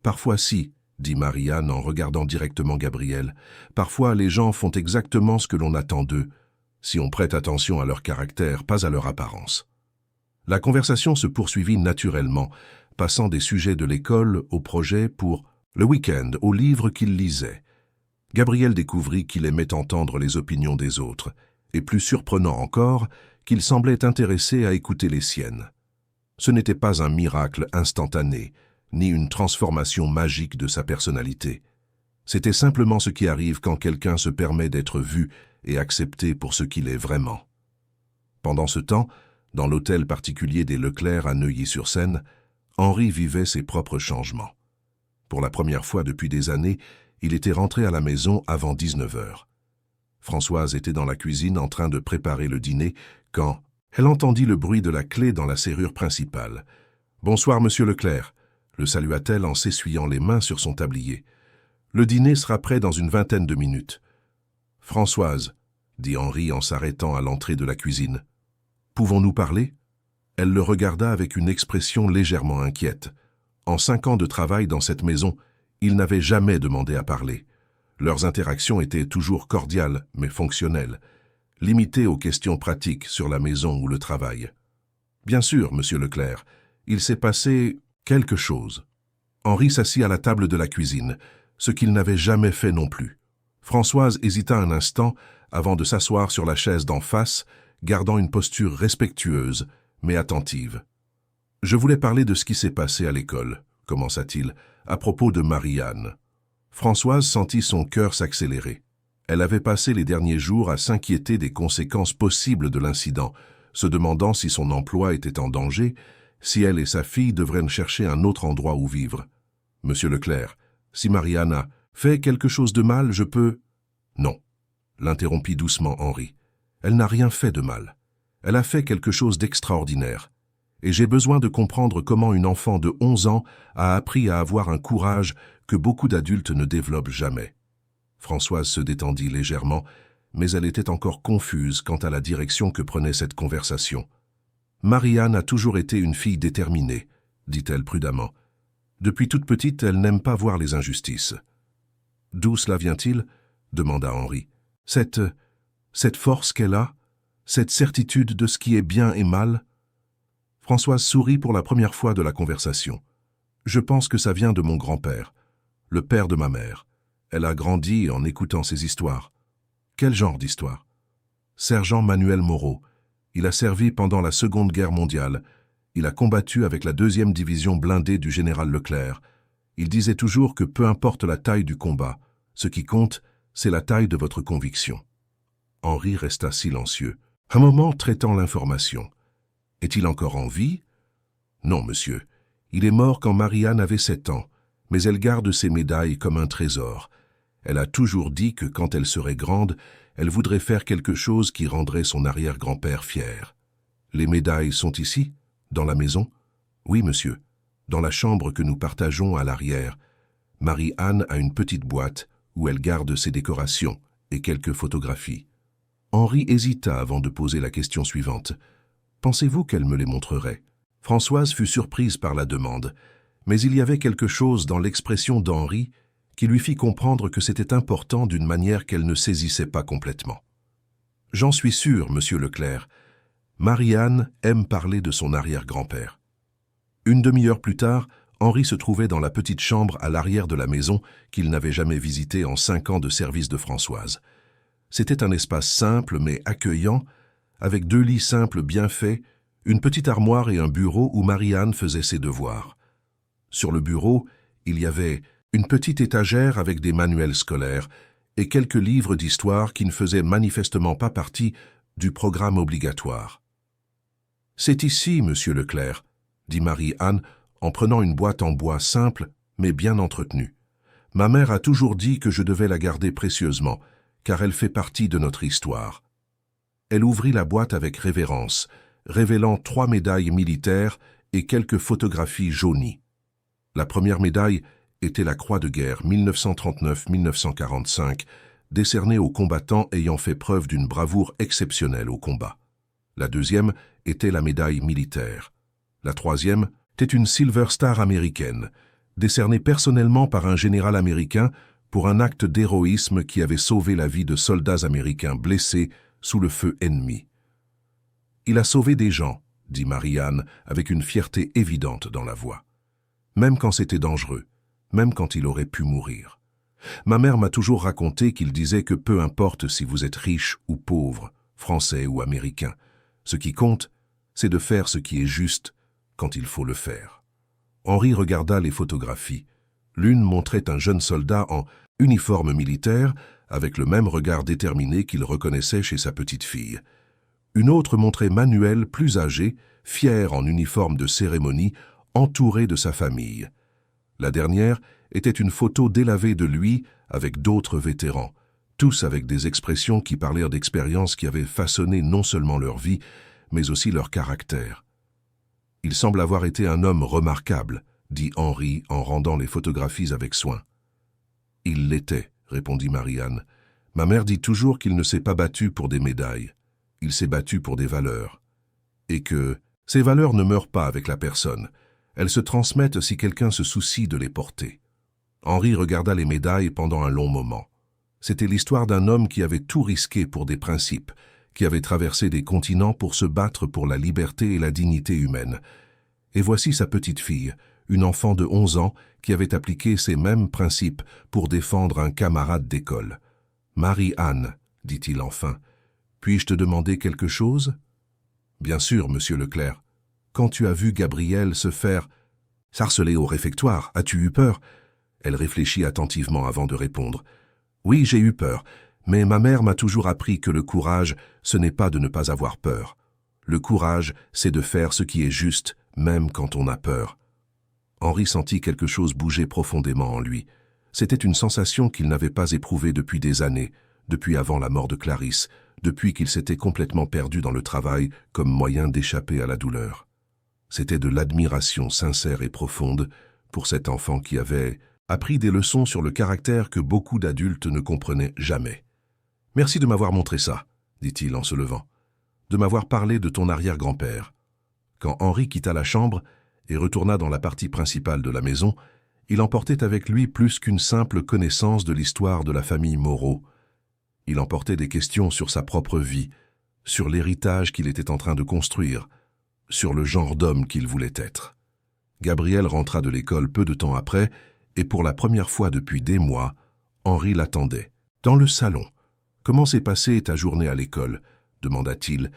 Parfois si, dit Marianne en regardant directement Gabriel. Parfois les gens font exactement ce que l'on attend d'eux, si on prête attention à leur caractère, pas à leur apparence. La conversation se poursuivit naturellement, passant des sujets de l'école au projet pour le week-end, aux livres qu'il lisait. Gabriel découvrit qu'il aimait entendre les opinions des autres, et plus surprenant encore, qu'il semblait intéressé à écouter les siennes. Ce n'était pas un miracle instantané, ni une transformation magique de sa personnalité. C'était simplement ce qui arrive quand quelqu'un se permet d'être vu et accepté pour ce qu'il est vraiment. Pendant ce temps, dans l'hôtel particulier des Leclerc à Neuilly-sur-Seine, Henri vivait ses propres changements. Pour la première fois depuis des années, il était rentré à la maison avant 19 heures. Françoise était dans la cuisine en train de préparer le dîner quand elle entendit le bruit de la clé dans la serrure principale. « Bonsoir, monsieur Leclerc », le salua-t-elle en s'essuyant les mains sur son tablier. « Le dîner sera prêt dans une 20aine de minutes. »« Françoise, dit Henri en s'arrêtant à l'entrée de la cuisine. « Pouvons-nous parler ?» Elle le regarda avec une expression légèrement inquiète. En 5 ans de travail dans cette maison, il n'avait jamais demandé à parler. Leurs interactions étaient toujours cordiales, mais fonctionnelles, limitées aux questions pratiques sur la maison ou le travail. « Bien sûr, monsieur Leclerc, il s'est passé quelque chose. » Henri s'assit à la table de la cuisine, ce qu'il n'avait jamais fait non plus. Françoise hésita un instant avant de s'asseoir sur la chaise d'en face, gardant une posture respectueuse, mais attentive. « Je voulais parler de ce qui s'est passé à l'école, » commença-t-il, à propos de Marie-Anne. Françoise sentit son cœur s'accélérer. Elle avait passé les derniers jours à s'inquiéter des conséquences possibles de l'incident, se demandant si son emploi était en danger, si elle et sa fille devraient chercher un autre endroit où vivre. « Monsieur Leclerc, si Marie-Anne a fait quelque chose de mal, je peux... » « Non, » l'interrompit doucement Henri. « Elle n'a rien fait de mal. Elle a fait quelque chose d'extraordinaire. Et j'ai besoin de comprendre comment une enfant de 11 ans a appris à avoir un courage que beaucoup d'adultes ne développent jamais. » Françoise se détendit légèrement, mais elle était encore confuse quant à la direction que prenait cette conversation. « Marie-Anne a toujours été une fille déterminée, » dit-elle prudemment. « Depuis toute petite, elle n'aime pas voir les injustices. »« D'où cela vient-il » demanda Henri. « Cette force qu'elle a, cette certitude de ce qui est bien et mal ?» Françoise sourit pour la première fois de la conversation. « Je pense que ça vient de mon grand-père, le père de ma mère. Elle a grandi en écoutant ces histoires. » « Quel genre d'histoire ?»« Sergent Manuel Moreau. Il a servi pendant la Seconde Guerre mondiale. Il a combattu avec la 2e division blindée du général Leclerc. Il disait toujours que peu importe la taille du combat, ce qui compte, c'est la taille de votre conviction. » Henri resta silencieux, un moment traitant l'information. « Est-il encore en vie ?»« Non, monsieur. Il est mort quand Marie-Anne avait 7 ans, mais elle garde ses médailles comme un trésor. Elle a toujours dit que quand elle serait grande, elle voudrait faire quelque chose qui rendrait son arrière-grand-père fier. Les médailles sont ici, dans la maison ? Oui, monsieur, dans la chambre que nous partageons à l'arrière. Marie-Anne a une petite boîte où elle garde ses décorations et quelques photographies. » Henri hésita avant de poser la question suivante. « Pensez-vous qu'elle me les montrerait ?» Françoise fut surprise par la demande, mais il y avait quelque chose dans l'expression d'Henri qui lui fit comprendre que c'était important d'une manière qu'elle ne saisissait pas complètement. « J'en suis sûr, monsieur Leclerc. Marie-Anne aime parler de son arrière-grand-père. » Une demi-heure plus tard, Henri se trouvait dans la petite chambre à l'arrière de la maison qu'il n'avait jamais visitée en 5 ans de service de Françoise. C'était un espace simple mais accueillant, avec 2 lits simples bien faits, une petite armoire et un bureau où Marie-Anne faisait ses devoirs. Sur le bureau, il y avait une petite étagère avec des manuels scolaires et quelques livres d'histoire qui ne faisaient manifestement pas partie du programme obligatoire. « C'est ici, monsieur Leclerc, » dit Marie-Anne en prenant une boîte en bois simple mais bien entretenue. « Ma mère a toujours dit que je devais la garder précieusement, car elle fait partie de notre histoire. » Elle ouvrit la boîte avec révérence, révélant 3 médailles militaires et quelques photographies jaunies. La première médaille était la Croix de guerre 1939-1945, décernée aux combattants ayant fait preuve d'une bravoure exceptionnelle au combat. La deuxième était la médaille militaire. La troisième était une Silver Star américaine, décernée personnellement par un général américain pour un acte d'héroïsme qui avait sauvé la vie de soldats américains blessés sous le feu ennemi. « Il a sauvé des gens », dit Marie-Anne avec une fierté évidente dans la voix. « Même quand c'était dangereux, même quand il aurait pu mourir. Ma mère m'a toujours raconté qu'il disait que peu importe si vous êtes riche ou pauvre, français ou américain, ce qui compte, c'est de faire ce qui est juste quand il faut le faire. » Henri regarda les photographies. L'une montrait un jeune soldat en uniforme militaire, avec le même regard déterminé qu'il reconnaissait chez sa petite fille. Une autre montrait Manuel, plus âgé, fier en uniforme de cérémonie, entouré de sa famille. La dernière était une photo délavée de lui avec d'autres vétérans, tous avec des expressions qui parlèrent d'expériences qui avaient façonné non seulement leur vie, mais aussi leur caractère. « Il semble avoir été un homme remarquable, » dit Henri en rendant les photographies avec soin. « Il l'était, » répondit Marie-Anne, Ma mère dit toujours qu'il ne s'est pas battu pour des médailles. Il s'est battu pour des valeurs. Et que ces valeurs ne meurent pas avec la personne. Elles se transmettent si quelqu'un se soucie de les porter. Henri regarda les médailles pendant un long moment. C'était l'histoire d'un homme qui avait tout risqué pour des principes, qui avait traversé des continents pour se battre pour la liberté et la dignité humaine. Et voici sa petite fille, une enfant de 11 ans, qui avait appliqué ces mêmes principes pour défendre un camarade d'école. « Marie-Anne, dit-il enfin, puis-je te demander quelque chose ?»« Bien sûr, monsieur Leclerc. Quand tu as vu Gabriel se faire harceler au réfectoire, as-tu eu peur ?» Elle réfléchit attentivement avant de répondre. « Oui, j'ai eu peur, mais ma mère m'a toujours appris que le courage, ce n'est pas de ne pas avoir peur. Le courage, c'est de faire ce qui est juste, même quand on a peur. » Henri sentit quelque chose bouger profondément en lui. C'était une sensation qu'il n'avait pas éprouvée depuis des années, depuis avant la mort de Clarisse, depuis qu'il s'était complètement perdu dans le travail comme moyen d'échapper à la douleur. C'était de l'admiration sincère et profonde pour cet enfant qui avait appris des leçons sur le caractère que beaucoup d'adultes ne comprenaient jamais. « Merci de m'avoir montré ça, » dit-il en se levant, « de m'avoir parlé de ton arrière-grand-père. » Quand Henri quitta la chambre et retourna dans la partie principale de la maison, il emportait avec lui plus qu'une simple connaissance de l'histoire de la famille Moreau. Il emportait des questions sur sa propre vie, sur l'héritage qu'il était en train de construire, sur le genre d'homme qu'il voulait être. Gabriel rentra de l'école peu de temps après, et pour la première fois depuis des mois, Henri l'attendait. Dans le salon. « Comment s'est passée ta journée à l'école ?» demanda-t-il,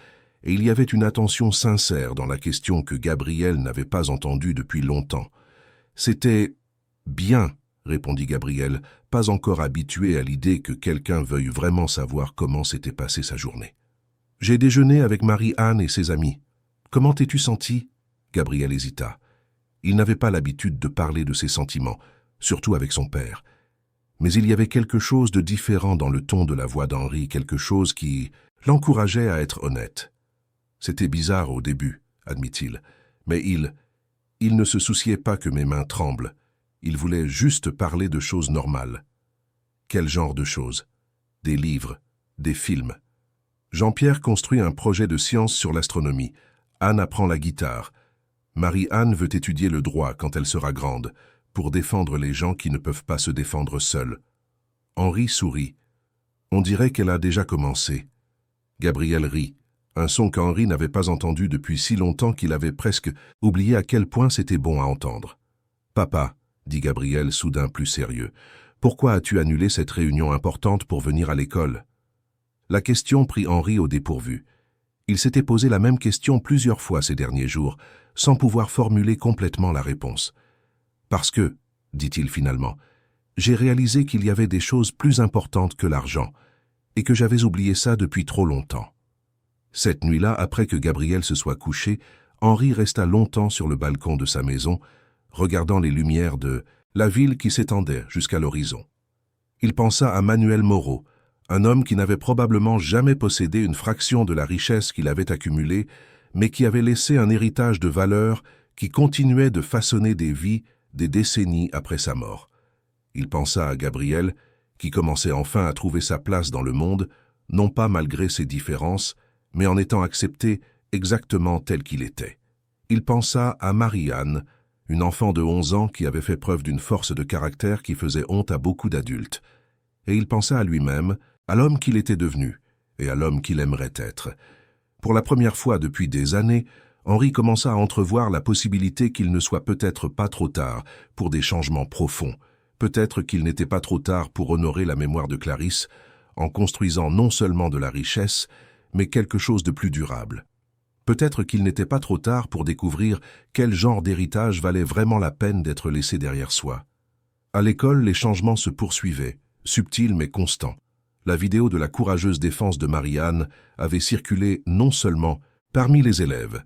et il y avait une attention sincère dans la question que Gabriel n'avait pas entendue depuis longtemps. « C'était bien, » répondit Gabriel, pas encore habitué à l'idée que quelqu'un veuille vraiment savoir comment s'était passée sa journée. « J'ai déjeuné avec Marie-Anne et ses amis. Comment t'es-tu senti ?» Gabriel hésita. Il n'avait pas l'habitude de parler de ses sentiments, surtout avec son père. Mais il y avait quelque chose de différent dans le ton de la voix d'Henri, quelque chose qui l'encourageait à être honnête. C'était bizarre au début, admit-il, mais il ne se souciait pas que mes mains tremblent. Il voulait juste parler de choses normales. Quel genre de choses? Des livres, des films. Jean-Pierre construit un projet de science sur l'astronomie. Anne apprend la guitare. Marie-Anne veut étudier le droit quand elle sera grande, pour défendre les gens qui ne peuvent pas se défendre seuls. Henri sourit. On dirait qu'elle a déjà commencé. Gabriel rit, un son qu'Henri n'avait pas entendu depuis si longtemps qu'il avait presque oublié à quel point c'était bon à entendre. « Papa, » dit Gabriel soudain plus sérieux, « pourquoi as-tu annulé cette réunion importante pour venir à l'école ?» La question prit Henri au dépourvu. Il s'était posé la même question plusieurs fois ces derniers jours, sans pouvoir formuler complètement la réponse. « Parce que, » dit-il finalement, « j'ai réalisé qu'il y avait des choses plus importantes que l'argent, et que j'avais oublié ça depuis trop longtemps. » Cette nuit-là, après que Gabriel se soit couché, Henri resta longtemps sur le balcon de sa maison, regardant les lumières de la ville qui s'étendait jusqu'à l'horizon. Il pensa à Manuel Moreau, un homme qui n'avait probablement jamais possédé une fraction de la richesse qu'il avait accumulée, mais qui avait laissé un héritage de valeurs qui continuait de façonner des vies des décennies après sa mort. Il pensa à Gabriel, qui commençait enfin à trouver sa place dans le monde, non pas malgré ses différences, mais en étant accepté exactement tel qu'il était. Il pensa à Marie-Anne, une enfant de 11 ans qui avait fait preuve d'une force de caractère qui faisait honte à beaucoup d'adultes. Et il pensa à lui-même, à l'homme qu'il était devenu, et à l'homme qu'il aimerait être. Pour la première fois depuis des années, Henri commença à entrevoir la possibilité qu'il ne soit peut-être pas trop tard pour des changements profonds, peut-être qu'il n'était pas trop tard pour honorer la mémoire de Clarisse, en construisant non seulement de la richesse, mais quelque chose de plus durable. Peut-être qu'il n'était pas trop tard pour découvrir quel genre d'héritage valait vraiment la peine d'être laissé derrière soi. À l'école, les changements se poursuivaient, subtils mais constants. La vidéo de la courageuse défense de Marie-Anne avait circulé non seulement parmi les élèves,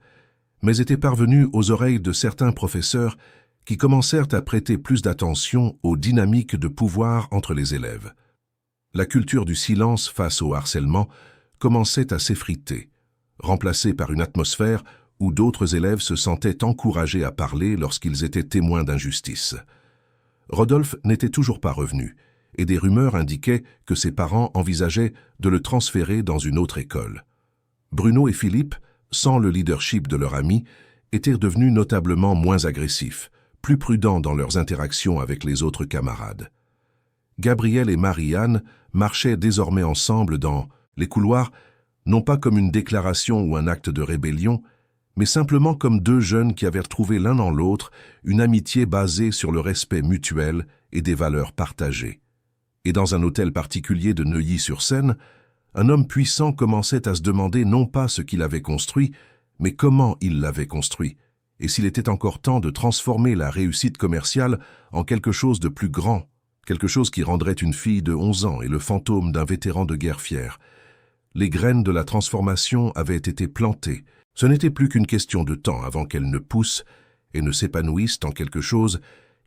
mais était parvenue aux oreilles de certains professeurs qui commencèrent à prêter plus d'attention aux dynamiques de pouvoir entre les élèves. La culture du silence face au harcèlement commençait à s'effriter, remplacée par une atmosphère où d'autres élèves se sentaient encouragés à parler lorsqu'ils étaient témoins d'injustice. Rodolphe n'était toujours pas revenu, et des rumeurs indiquaient que ses parents envisageaient de le transférer dans une autre école. Bruno et Philippe, sans le leadership de leur ami, étaient devenus notablement moins agressifs, plus prudents dans leurs interactions avec les autres camarades. Gabriel et Marie-Anne marchaient désormais ensemble dans les couloirs, non pas comme une déclaration ou un acte de rébellion, mais simplement comme deux jeunes qui avaient retrouvé l'un en l'autre une amitié basée sur le respect mutuel et des valeurs partagées. Et dans un hôtel particulier de Neuilly-sur-Seine, un homme puissant commençait à se demander non pas ce qu'il avait construit, mais comment il l'avait construit, et s'il était encore temps de transformer la réussite commerciale en quelque chose de plus grand, quelque chose qui rendrait une fille de 11 ans et le fantôme d'un vétéran de guerre fier. Les graines de la transformation avaient été plantées. Ce n'était plus qu'une question de temps avant qu'elles ne poussent et ne s'épanouissent en quelque chose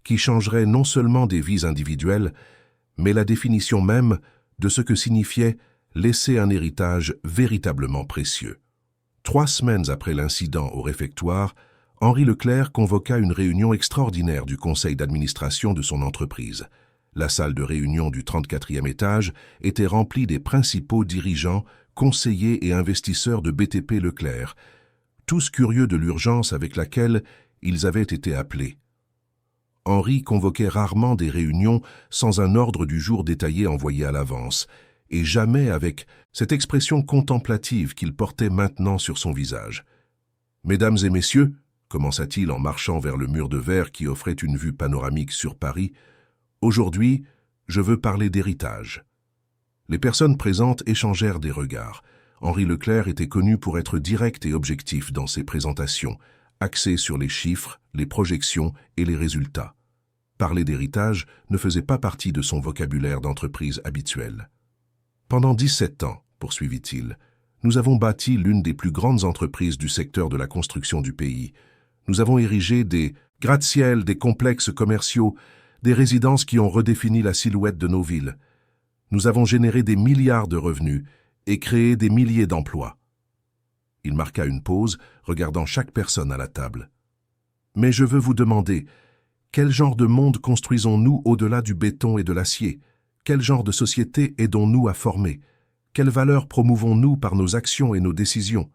qui changerait non seulement des vies individuelles, mais la définition même de ce que signifiait laisser un héritage véritablement précieux. 3 semaines après l'incident au réfectoire, Henri Leclerc convoqua une réunion extraordinaire du conseil d'administration de son entreprise. La salle de réunion du 34e étage était remplie des principaux dirigeants, conseillers et investisseurs de BTP Leclerc, tous curieux de l'urgence avec laquelle ils avaient été appelés. Henri convoquait rarement des réunions sans un ordre du jour détaillé envoyé à l'avance, et jamais avec cette expression contemplative qu'il portait maintenant sur son visage. « Mesdames et messieurs », commença-t-il en marchant vers le mur de verre qui offrait une vue panoramique sur Paris, « aujourd'hui, je veux parler d'héritage. » Les personnes présentes échangèrent des regards. Henri Leclerc était connu pour être direct et objectif dans ses présentations, axé sur les chiffres, les projections et les résultats. Parler d'héritage ne faisait pas partie de son vocabulaire d'entreprise habituel. « Pendant 17 ans, poursuivit-il, nous avons bâti l'une des plus grandes entreprises du secteur de la construction du pays. Nous avons érigé des gratte-ciel, des complexes commerciaux, des résidences qui ont redéfini la silhouette de nos villes. Nous avons généré des milliards de revenus et créé des milliers d'emplois. » Il marqua une pause, regardant chaque personne à la table. « Mais je veux vous demander, quel genre de monde construisons-nous au-delà du béton et de l'acier? Quel genre de société aidons-nous à former? Quelles valeurs promouvons-nous par nos actions et nos décisions ?»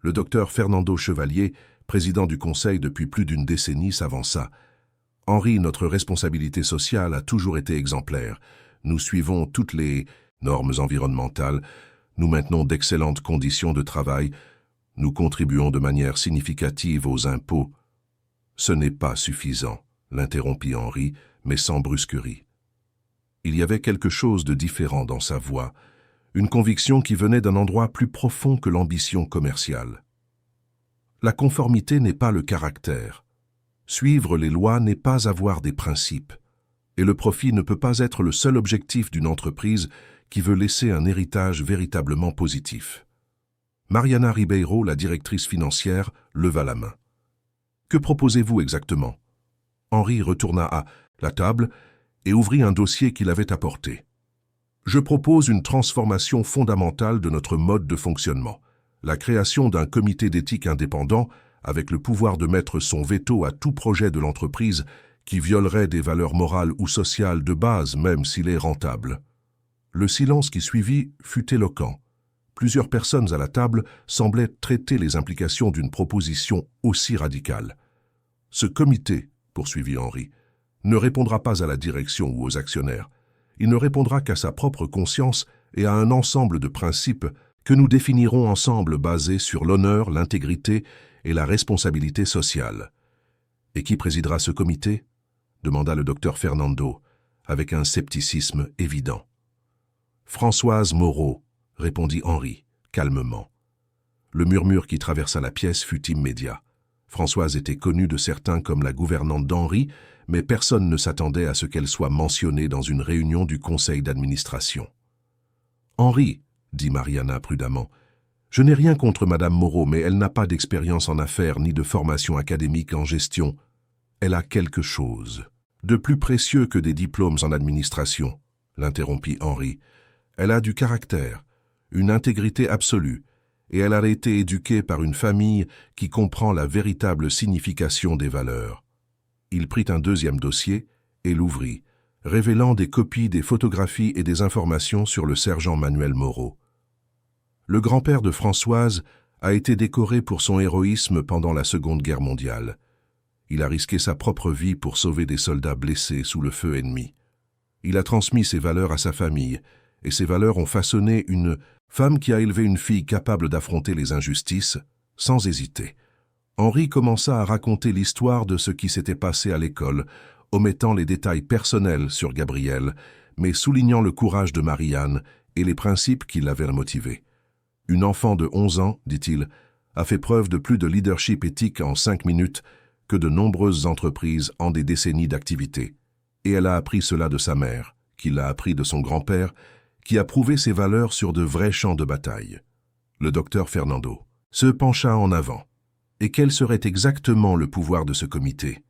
Le docteur Fernando Chevalier, président du Conseil depuis plus d'une décennie, s'avança. « Henri, notre responsabilité sociale a toujours été exemplaire. Nous suivons toutes les normes environnementales, nous maintenons d'excellentes conditions de travail, nous contribuons de manière significative aux impôts. » « Ce n'est pas suffisant, » l'interrompit Henri, mais sans brusquerie. Il y avait quelque chose de différent dans sa voix, une conviction qui venait d'un endroit plus profond que l'ambition commerciale. La conformité n'est pas le caractère. Suivre les lois n'est pas avoir des principes. Et le profit ne peut pas être le seul objectif d'une entreprise qui veut laisser un héritage véritablement positif. Mariana Ribeiro, la directrice financière, leva la main. « Que proposez-vous exactement ?» Henri retourna à la table et ouvrit un dossier qu'il avait apporté. « Je propose une transformation fondamentale de notre mode de fonctionnement, la création d'un comité d'éthique indépendant avec le pouvoir de mettre son veto à tout projet de l'entreprise qui violerait des valeurs morales ou sociales de base même s'il est rentable. » Le silence qui suivit fut éloquent. Plusieurs personnes à la table semblaient traiter les implications d'une proposition aussi radicale. « Ce comité, » poursuivit Henri, « ne répondra pas à la direction ou aux actionnaires. Il ne répondra qu'à sa propre conscience et à un ensemble de principes que nous définirons ensemble basés sur l'honneur, l'intégrité et la responsabilité sociale. » « Et qui présidera ce comité ?» demanda le docteur Fernando, avec un scepticisme évident. « Françoise Moreau, » répondit Henri, calmement. Le murmure qui traversa la pièce fut immédiat. Françoise était connue de certains comme la gouvernante d'Henri, mais personne ne s'attendait à ce qu'elle soit mentionnée dans une réunion du conseil d'administration. « Henri, » dit Mariana prudemment, « je n'ai rien contre Madame Moreau, mais elle n'a pas d'expérience en affaires ni de formation académique en gestion. Elle a quelque chose de plus précieux que des diplômes en administration, » l'interrompit Henri. « Elle a du caractère, une intégrité absolue, et elle a été éduquée par une famille qui comprend la véritable signification des valeurs. » Il prit un deuxième dossier et l'ouvrit, révélant des copies des photographies et des informations sur le sergent Manuel Moreau. Le grand-père de Françoise a été décoré pour son héroïsme pendant la Seconde Guerre mondiale. Il a risqué sa propre vie pour sauver des soldats blessés sous le feu ennemi. Il a transmis ses valeurs à sa famille, et ces valeurs ont façonné une femme qui a élevé une fille capable d'affronter les injustices, sans hésiter. Henri commença à raconter l'histoire de ce qui s'était passé à l'école, omettant les détails personnels sur Gabrielle, mais soulignant le courage de Marianne et les principes qui l'avaient motivée. Une enfant de 11 ans, dit-il, a fait preuve de plus de leadership éthique en 5 minutes que de nombreuses entreprises en des décennies d'activité. Et elle a appris cela de sa mère, qui l'a appris de son grand-père, qui a prouvé ses valeurs sur de vrais champs de bataille. Le docteur Fernando se pencha en avant. Et quel serait exactement le pouvoir de ce comité?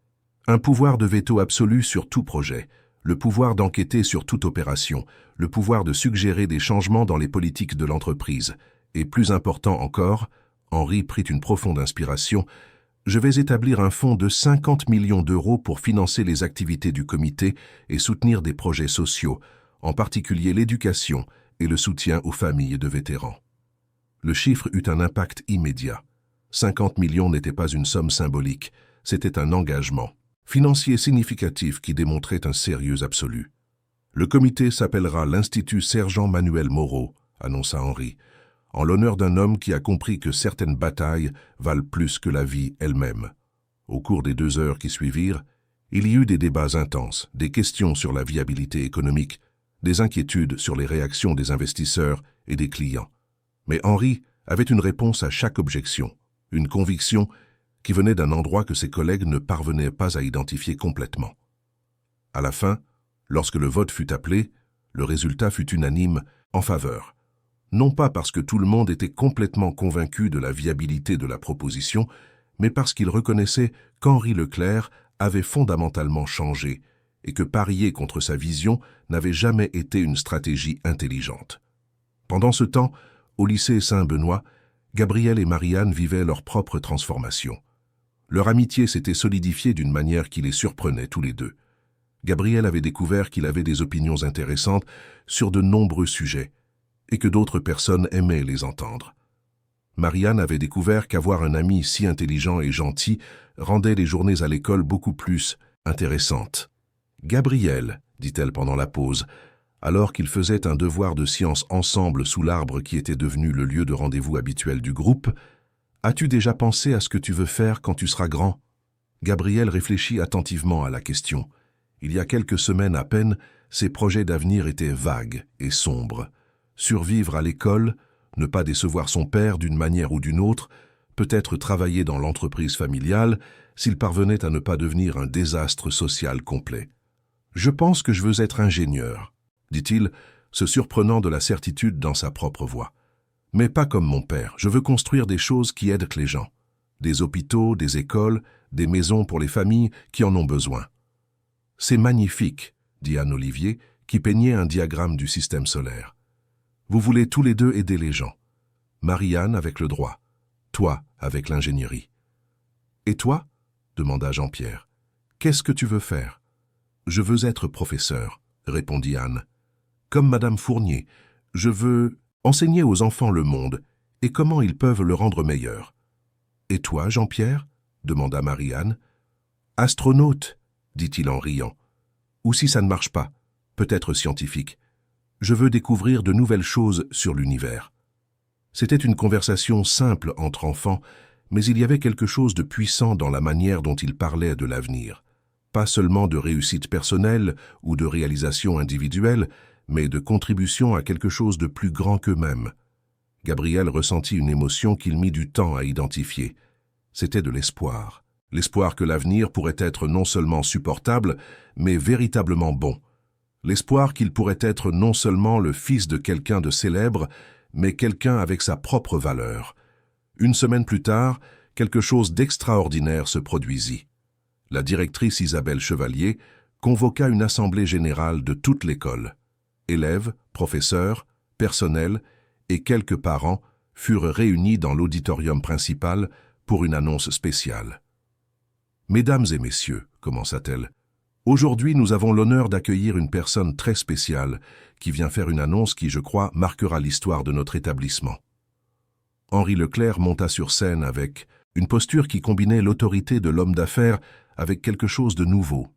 Un pouvoir de veto absolu sur tout projet, le pouvoir d'enquêter sur toute opération, le pouvoir de suggérer des changements dans les politiques de l'entreprise. Et plus important encore, Henri prit une profonde inspiration, je vais établir un fonds de 50 millions d'euros pour financer les activités du comité et soutenir des projets sociaux, en particulier l'éducation et le soutien aux familles de vétérans. Le chiffre eut un impact immédiat. 50 millions n'était pas une somme symbolique, c'était un engagement financier significatif qui démontrait un sérieux absolu. Le comité s'appellera l'Institut Sergent Manuel Moreau, annonça Henri, en l'honneur d'un homme qui a compris que certaines batailles valent plus que la vie elle-même. Au cours des 2 heures qui suivirent, il y eut des débats intenses, des questions sur la viabilité économique, des inquiétudes sur les réactions des investisseurs et des clients. Mais Henri avait une réponse à chaque objection, une conviction qui venait d'un endroit que ses collègues ne parvenaient pas à identifier complètement. À la fin, lorsque le vote fut appelé, le résultat fut unanime en faveur. Non pas parce que tout le monde était complètement convaincu de la viabilité de la proposition, mais parce qu'il reconnaissait qu'Henri Leclerc avait fondamentalement changé et que parier contre sa vision n'avait jamais été une stratégie intelligente. Pendant ce temps, au lycée Saint-Benoît, Gabrielle et Marianne vivaient leur propre transformation. Leur amitié s'était solidifiée d'une manière qui les surprenait tous les deux. Gabrielle avait découvert qu'il avait des opinions intéressantes sur de nombreux sujets, et que d'autres personnes aimaient les entendre. Marianne avait découvert qu'avoir un ami si intelligent et gentil rendait les journées à l'école beaucoup plus intéressantes. « Gabrielle, dit-elle pendant la pause, alors qu'ils faisaient un devoir de science ensemble sous l'arbre qui était devenu le lieu de rendez-vous habituel du groupe, as-tu déjà pensé à ce que tu veux faire quand tu seras grand ?» Gabrielle réfléchit attentivement à la question. Il y a quelques semaines à peine, ses projets d'avenir étaient vagues et sombres. Survivre à l'école, ne pas décevoir son père d'une manière ou d'une autre, peut-être travailler dans l'entreprise familiale, s'il parvenait à ne pas devenir un désastre social complet. « Je pense que je veux être ingénieur », dit-il, se surprenant de la certitude dans sa propre voix. « Mais pas comme mon père, je veux construire des choses qui aident les gens. Des hôpitaux, des écoles, des maisons pour les familles qui en ont besoin. » « C'est magnifique, » dit Anne-Olivier, qui peignait un diagramme du système solaire. « Vous voulez tous les deux aider les gens. Marianne avec le droit, toi avec l'ingénierie. »« Et toi ?» demanda Jean-Pierre. « Qu'est-ce que tu veux faire ?»« Je veux être professeur, » répondit Anne. « Comme Madame Fournier, je veux enseigner aux enfants le monde et comment ils peuvent le rendre meilleur. »« Et toi, Jean-Pierre ?» demanda Marianne. « Astronaute, » dit-il en riant. « Ou si ça ne marche pas, peut-être scientifique. Je veux découvrir de nouvelles choses sur l'univers. » C'était une conversation simple entre enfants, mais il y avait quelque chose de puissant dans la manière dont ils parlaient de l'avenir. Pas seulement de réussite personnelle ou de réalisation individuelle, mais de contribution à quelque chose de plus grand qu'eux-mêmes. Gabriel ressentit une émotion qu'il mit du temps à identifier. C'était de l'espoir. L'espoir que l'avenir pourrait être non seulement supportable, mais véritablement bon. L'espoir qu'il pourrait être non seulement le fils de quelqu'un de célèbre, mais quelqu'un avec sa propre valeur. Une semaine plus tard, quelque chose d'extraordinaire se produisit. La directrice Isabelle Chevalier convoqua une assemblée générale de toute l'école. Élèves, professeurs, personnel et quelques parents furent réunis dans l'auditorium principal pour une annonce spéciale. « Mesdames et messieurs, commença-t-elle, Aujourd'hui, nous avons l'honneur d'accueillir une personne très spéciale qui vient faire une annonce qui, je crois, marquera l'histoire de notre établissement. Henri Leclerc monta sur scène avec une posture qui combinait l'autorité de l'homme d'affaires avec quelque chose de nouveau,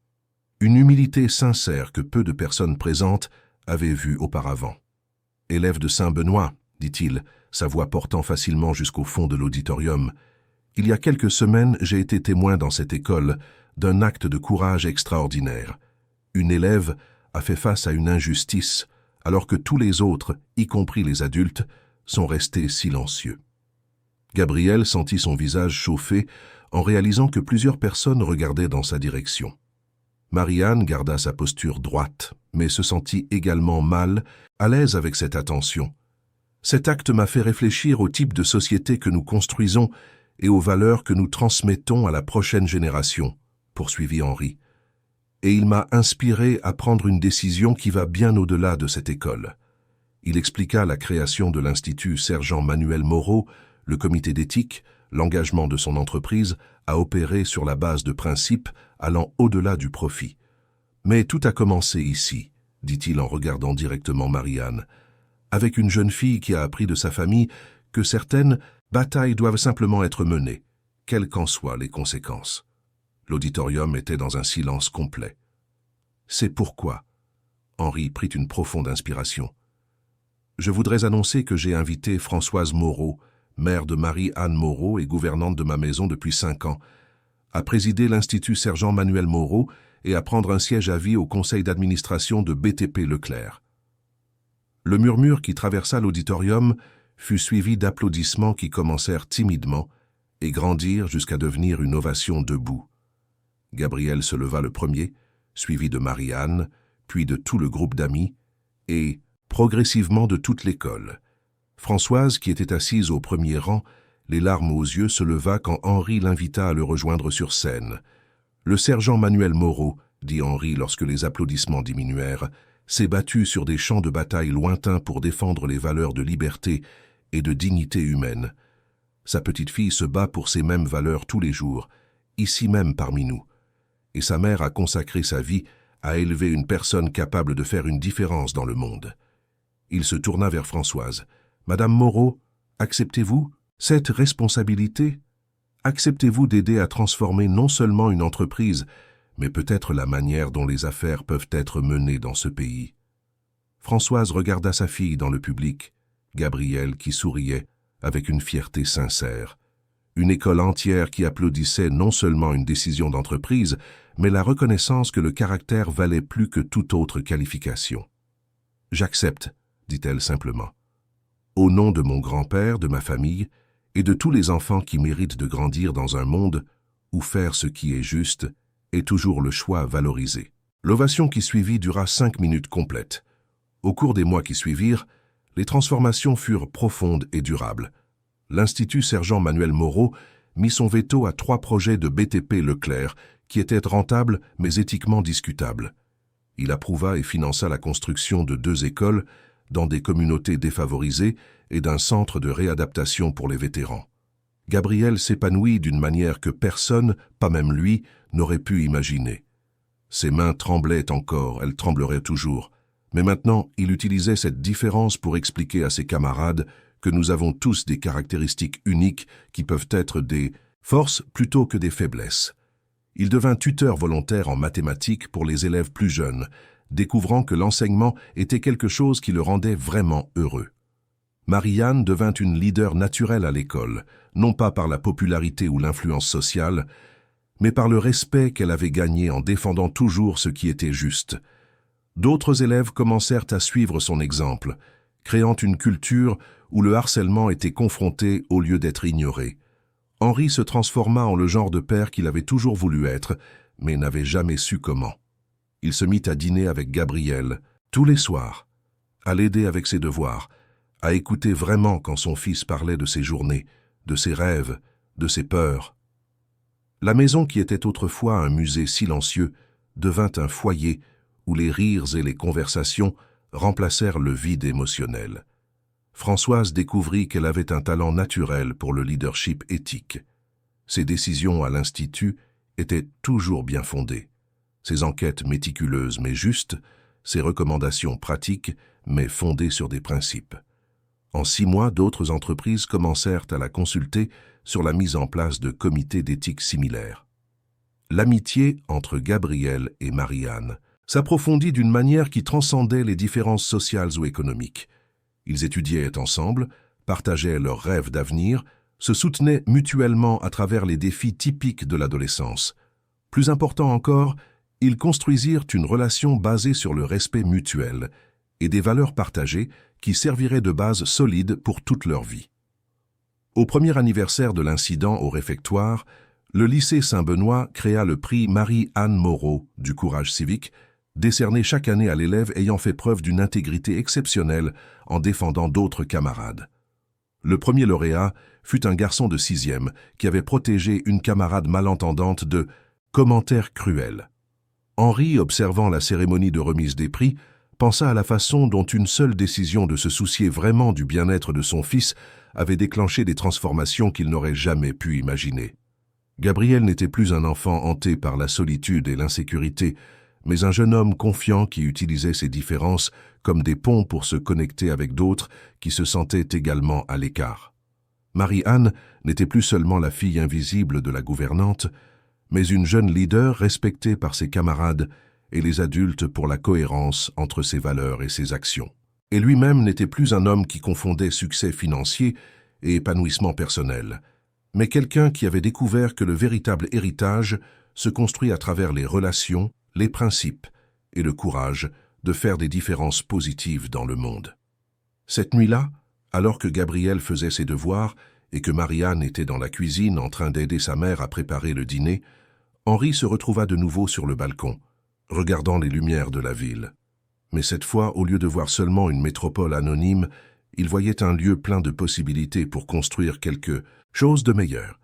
une humilité sincère que peu de personnes présentes avaient vue auparavant. « Élève de Saint-Benoît », dit-il, sa voix portant facilement jusqu'au fond de l'auditorium, « il y a quelques semaines, j'ai été témoin dans cette école d'un acte de courage extraordinaire. Une élève a fait face à une injustice, alors que tous les autres, y compris les adultes, sont restés silencieux. » Gabriel sentit son visage chauffer en réalisant que plusieurs personnes regardaient dans sa direction. Marie-Anne garda sa posture droite, mais se sentit également mal, à l'aise avec cette attention. « Cet acte m'a fait réfléchir au type de société que nous construisons et aux valeurs que nous transmettons à la prochaine génération, » poursuivit Henri. « Et il m'a inspiré à prendre une décision qui va bien au-delà de cette école. » Il expliqua la création de l'Institut Sergent Manuel Moreau, le comité d'éthique, l'engagement de son entreprise à opérer sur la base de principes allant au-delà du profit. « Mais tout a commencé ici, » dit-il en regardant directement Marie-Anne, avec une jeune fille qui a appris de sa famille que certaines batailles doivent simplement être menées, quelles qu'en soient les conséquences. L'auditorium était dans un silence complet. « C'est pourquoi. » Henri prit une profonde inspiration. « Je voudrais annoncer que j'ai invité Françoise Moreau, mère de Marie-Anne Moreau et gouvernante de ma maison depuis 5 ans, à présider l'Institut Sergent Manuel Moreau et à prendre un siège à vie au conseil d'administration de BTP Leclerc. » Le murmure qui traversa l'auditorium fut suivi d'applaudissements qui commencèrent timidement et grandirent jusqu'à devenir une ovation debout. Gabriel se leva le premier, suivi de Marie-Anne, puis de tout le groupe d'amis, et, progressivement, de toute l'école. Françoise, qui était assise au premier rang, les larmes aux yeux, se leva quand Henri l'invita à le rejoindre sur scène. « Le sergent Manuel Moreau, » dit Henri lorsque les applaudissements diminuèrent, « s'est battu sur des champs de bataille lointains pour défendre les valeurs de liberté et de dignité humaine. Sa petite fille se bat pour ces mêmes valeurs tous les jours, ici même parmi nous. Et sa mère a consacré sa vie à élever une personne capable de faire une différence dans le monde. » Il se tourna vers Françoise. « Madame Moreau, acceptez-vous cette responsabilité? Acceptez-vous d'aider à transformer non seulement une entreprise, mais peut-être la manière dont les affaires peuvent être menées dans ce pays? » Françoise regarda sa fille dans le public, Gabriel qui souriait avec une fierté sincère. Une école entière qui applaudissait non seulement une décision d'entreprise, mais la reconnaissance que le caractère valait plus que toute autre qualification. « J'accepte, » dit-elle simplement. « Au nom de mon grand-père, de ma famille, et de tous les enfants qui méritent de grandir dans un monde où faire ce qui est juste est toujours le choix valorisé. » L'ovation qui suivit dura 5 minutes complètes. Au cours des mois qui suivirent, les transformations furent profondes et durables. L'Institut Sergent Manuel Moreau mit son veto à 3 projets de BTP Leclerc qui étaient rentables mais éthiquement discutables. Il approuva et finança la construction de 2 écoles dans des communautés défavorisées et d'un centre de réadaptation pour les vétérans. Gabriel s'épanouit d'une manière que personne, pas même lui, n'aurait pu imaginer. Ses mains tremblaient encore, elles trembleraient toujours. Mais maintenant, il utilisait cette différence pour expliquer à ses camarades que nous avons tous des caractéristiques uniques qui peuvent être des forces plutôt que des faiblesses. Il devint tuteur volontaire en mathématiques pour les élèves plus jeunes, découvrant que l'enseignement était quelque chose qui le rendait vraiment heureux. Marie-Anne devint une leader naturelle à l'école, non pas par la popularité ou l'influence sociale, mais par le respect qu'elle avait gagné en défendant toujours ce qui était juste. D'autres élèves commencèrent à suivre son exemple, créant une culture où le harcèlement était confronté au lieu d'être ignoré. Henri se transforma en le genre de père qu'il avait toujours voulu être, mais n'avait jamais su comment. Il se mit à dîner avec Gabriel, tous les soirs, à l'aider avec ses devoirs, à écouter vraiment quand son fils parlait de ses journées, de ses rêves, de ses peurs. La maison qui était autrefois un musée silencieux devint un foyer où les rires et les conversations remplacèrent le vide émotionnel. Françoise découvrit qu'elle avait un talent naturel pour le leadership éthique. Ses décisions à l'Institut étaient toujours bien fondées. ses enquêtes méticuleuses mais justes, ses recommandations pratiques mais fondées sur des principes. En 6 mois, d'autres entreprises commencèrent à la consulter sur la mise en place de comités d'éthique similaires. L'amitié entre Gabriel et Marie-Anne s'approfondit d'une manière qui transcendait les différences sociales ou économiques. Ils étudiaient ensemble, partageaient leurs rêves d'avenir, se soutenaient mutuellement à travers les défis typiques de l'adolescence. Plus important encore, ils construisirent une relation basée sur le respect mutuel et des valeurs partagées qui serviraient de base solide pour toute leur vie. Au premier anniversaire de l'incident au réfectoire, le lycée Saint-Benoît créa le prix Marie-Anne Moreau du courage civique, décerné chaque année à l'élève ayant fait preuve d'une intégrité exceptionnelle en défendant d'autres camarades. Le premier lauréat fut un garçon de 6e qui avait protégé une camarade malentendante de « commentaires cruels ». Henri, observant la cérémonie de remise des prix, pensa à la façon dont une seule décision de se soucier vraiment du bien-être de son fils avait déclenché des transformations qu'il n'aurait jamais pu imaginer. Gabriel n'était plus un enfant hanté par la solitude et l'insécurité, mais un jeune homme confiant qui utilisait ses différences comme des ponts pour se connecter avec d'autres qui se sentaient également à l'écart. Marie-Anne n'était plus seulement la fille invisible de la gouvernante, mais une jeune leader respectée par ses camarades et les adultes pour la cohérence entre ses valeurs et ses actions. Et lui-même n'était plus un homme qui confondait succès financier et épanouissement personnel, mais quelqu'un qui avait découvert que le véritable héritage se construit à travers les relations, les principes et le courage de faire des différences positives dans le monde. Cette nuit-là, alors que Gabriel faisait ses devoirs et que Marie-Anne était dans la cuisine en train d'aider sa mère à préparer le dîner, Henri se retrouva de nouveau sur le balcon, regardant les lumières de la ville. Mais cette fois, au lieu de voir seulement une métropole anonyme, il voyait un lieu plein de possibilités pour construire quelque chose de meilleur.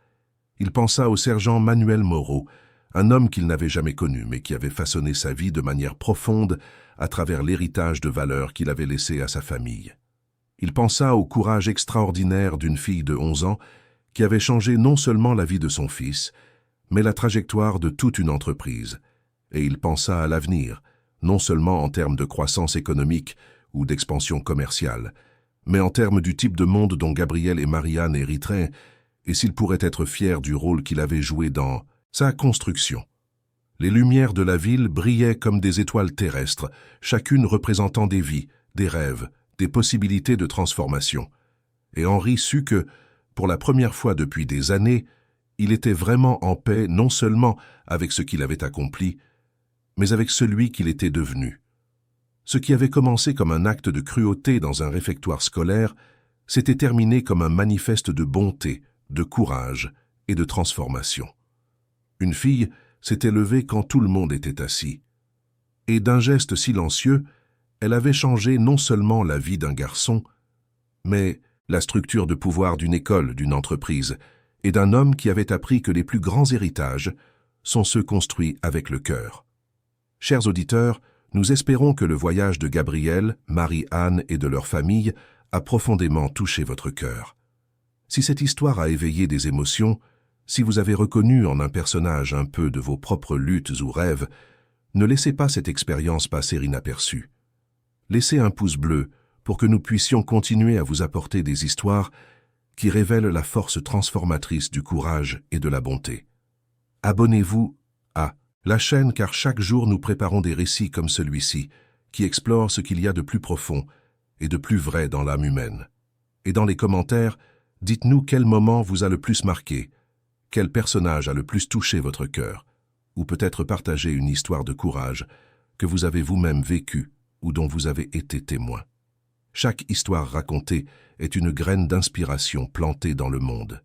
Il pensa au sergent Manuel Moreau, un homme qu'il n'avait jamais connu, mais qui avait façonné sa vie de manière profonde à travers l'héritage de valeurs qu'il avait laissé à sa famille. Il pensa au courage extraordinaire d'une fille de 11 ans qui avait changé non seulement la vie de son fils, mais la trajectoire de toute une entreprise. Et il pensa à l'avenir, non seulement en termes de croissance économique ou d'expansion commerciale, mais en termes du type de monde dont Gabriel et Marie-Anne hériteraient, et s'il pourrait être fier du rôle qu'il avait joué dans sa construction. Les lumières de la ville brillaient comme des étoiles terrestres, chacune représentant des vies, des rêves, des possibilités de transformation. Et Henri sut que, pour la première fois depuis des années, il était vraiment en paix non seulement avec ce qu'il avait accompli, mais avec celui qu'il était devenu. Ce qui avait commencé comme un acte de cruauté dans un réfectoire scolaire s'était terminé comme un manifeste de bonté, de courage et de transformation. Une fille s'était levée quand tout le monde était assis. Et d'un geste silencieux, elle avait changé non seulement la vie d'un garçon, mais la structure de pouvoir d'une école, d'une entreprise, et d'un homme qui avait appris que les plus grands héritages sont ceux construits avec le cœur. Chers auditeurs, nous espérons que le voyage de Gabriel, Marie-Anne et de leur famille a profondément touché votre cœur. Si cette histoire a éveillé des émotions, si vous avez reconnu en un personnage un peu de vos propres luttes ou rêves, ne laissez pas cette expérience passer inaperçue. Laissez un pouce bleu pour que nous puissions continuer à vous apporter des histoires qui révèlent la force transformatrice du courage et de la bonté. Abonnez-vous à la chaîne car chaque jour nous préparons des récits comme celui-ci qui explorent ce qu'il y a de plus profond et de plus vrai dans l'âme humaine. Et dans les commentaires, dites-nous quel moment vous a le plus marqué, quel personnage a le plus touché votre cœur, ou peut-être partagez une histoire de courage que vous avez vous-même vécue ou dont vous avez été témoin. Chaque histoire racontée est une graine d'inspiration plantée dans le monde.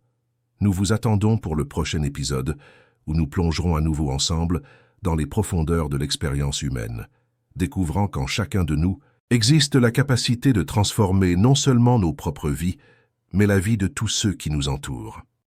Nous vous attendons pour le prochain épisode où nous plongerons à nouveau ensemble dans les profondeurs de l'expérience humaine, découvrant qu'en chacun de nous existe la capacité de transformer non seulement nos propres vies, mais la vie de tous ceux qui nous entourent.